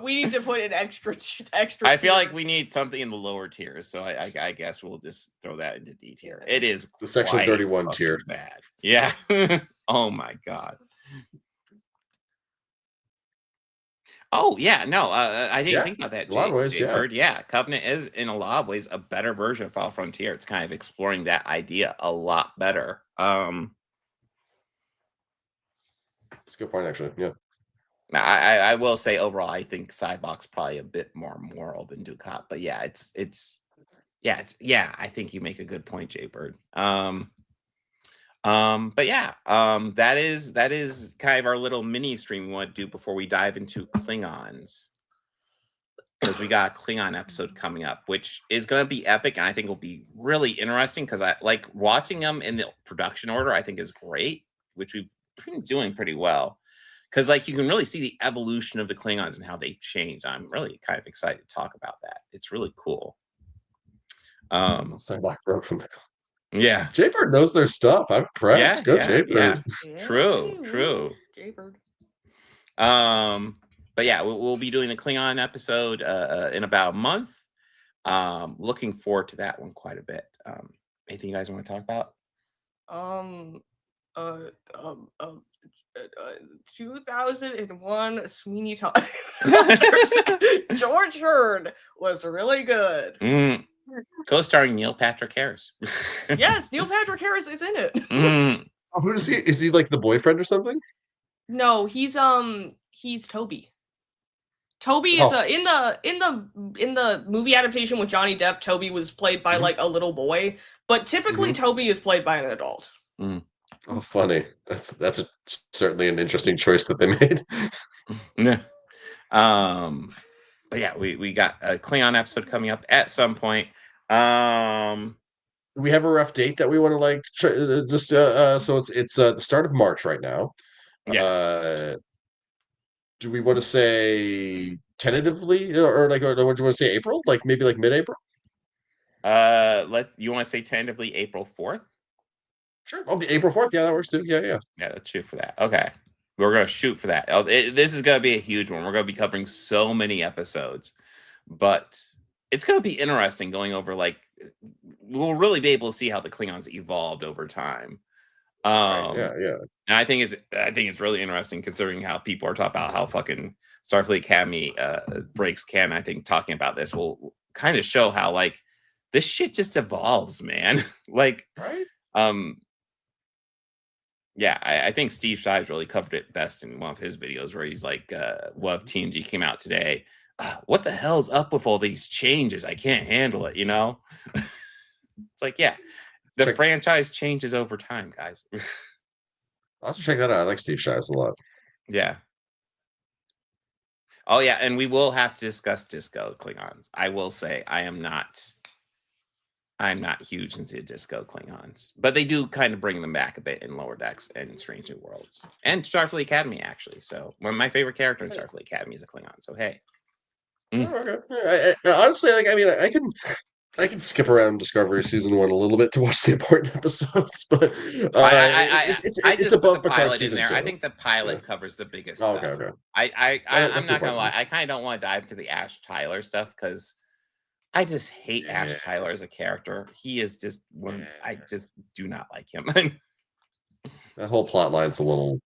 We need to put an extra. I feel like we need something in the lower tiers, so I guess we'll just throw that into D tier. It is The Section quite 31 fucking tier. bad. Yeah. Oh my god. Oh yeah, no, I didn't Yeah, think about that. a lot of ways, yeah. Bird. Yeah, Covenant is in a lot of ways a better version of Final Frontier. It's kind of exploring that idea a lot better. That's a good point, actually. Yeah. Now, I will say overall, I think Cybok's probably a bit more moral than Dukat, but yeah, I think you make a good point, Jay Bird. But yeah, that is kind of our little mini stream we want to do before we dive into Klingons. Because we got a Klingon episode coming up, which is going to be epic, and I think will be really interesting because I like watching them in the production order. I think is great, which we've been doing pretty well. Because like you can really see the evolution of the Klingons and how they changed. I'm really kind of excited to talk about that. It's really cool. Cybok broke from the. Yeah. Jaybird knows their stuff. I'm impressed. Go Jaybird. Yeah, True. Jaybird. But yeah, we'll be doing the Klingon episode in about a month. Looking forward to that one quite a bit. Anything you guys want to talk about? 2001 Sweeney Todd. George Hurd was really good. Co-starring Neil Patrick Harris. Yes, Neil Patrick Harris is in it. Oh, who does he? Is he like the boyfriend or something? No, he's Toby. Toby is in the movie adaptation with Johnny Depp. Toby was played by like a little boy, but typically Toby is played by an adult. Oh, funny. That's certainly an interesting choice that they made. But yeah, we got a Klingon episode coming up at some point. We have a rough date that we want to like just so it's the start of March right now. Yes. Do we want to say tentatively or what do you want to say April? Like maybe like mid-April? You want to say tentatively April 4th? Sure. Okay, April 4th. Yeah, that works too. Yeah. Yeah, let's shoot for that. Okay. We're going to shoot for that. This is going to be a huge one. We're going to be covering so many episodes, but it's going to be interesting going over like we'll really be able to see how the Klingons evolved over time. Right, yeah. And I think it's really interesting considering how people are talking about how fucking Starfleet Academy breaks canon. I think talking about this will kind of show how like this shit just evolves, man. Like, right. Yeah, I think Steve Shives really covered it best in one of his videos where he's like, "What if TNG came out today? What the hell's up with all these changes? I can't handle it." You know, it's like, yeah, the Check- franchise changes over time, guys. I'll have to check that out. I like Steve Shives a lot. Yeah. Oh yeah, and we will have to discuss Disco Klingons. I will say I'm not huge into Disco Klingons, but they do kind of bring them back a bit in Lower Decks and Strange New Worlds and Starfleet Academy, actually. So one of my favorite character in Starfleet Academy is a Klingon. So hey, Okay. Honestly, like, I mean, I can skip around Discovery season 1 a little bit to watch the important episodes, but I it's just put above the Picard pilot in season there. 2. I think the pilot Yeah. covers the biggest Oh, stuff. okay, okay. I'm That's not good gonna lie. point. I kind of don't want to dive into the Ash Tyler stuff because I just hate Ash Yeah. Tyler as a character. He is just one. I just do not like him. That whole plot line's a little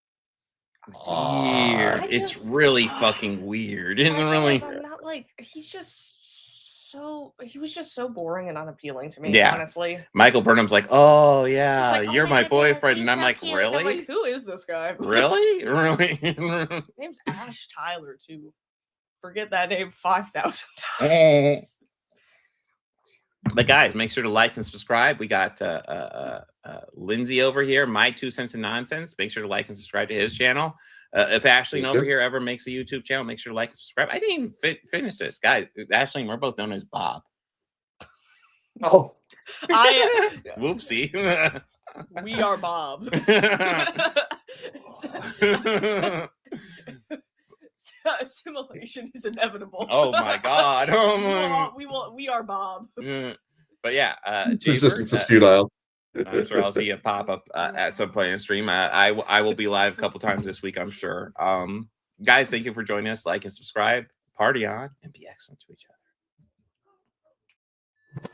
Weird. odd. It's really fucking weird. And My thing really, is, I'm not like he was just so boring and unappealing to me, Yeah. honestly. Michael Burnham's like, "Oh He's yeah, like, "Oh you're my goodness, boyfriend," he's and I'm so like, cute." And I'm "Really, like, who is this guy? really, really?" His name's Ash Tyler too. Forget that name 5,000 Oh. times. But guys, make sure to like and subscribe. We got Lindsay over here, My 2 Cents of Nonsense. Make sure to like and subscribe to his channel. If Ashley He's over good. here ever makes a YouTube channel, make sure to like and subscribe. I didn't even finish this, guys. Ashley and we're both known as Bob. Oh, Whoopsie. We are Bob. Assimilation is inevitable. Oh my God. Oh my. We are Bob. But yeah, resistance is Jaybird, futile. I'm sure I'll see a pop up at some point in the stream. I will be live a couple times this week, I'm sure. Guys, thank you for joining us. Like and subscribe, party on, and be excellent to each other.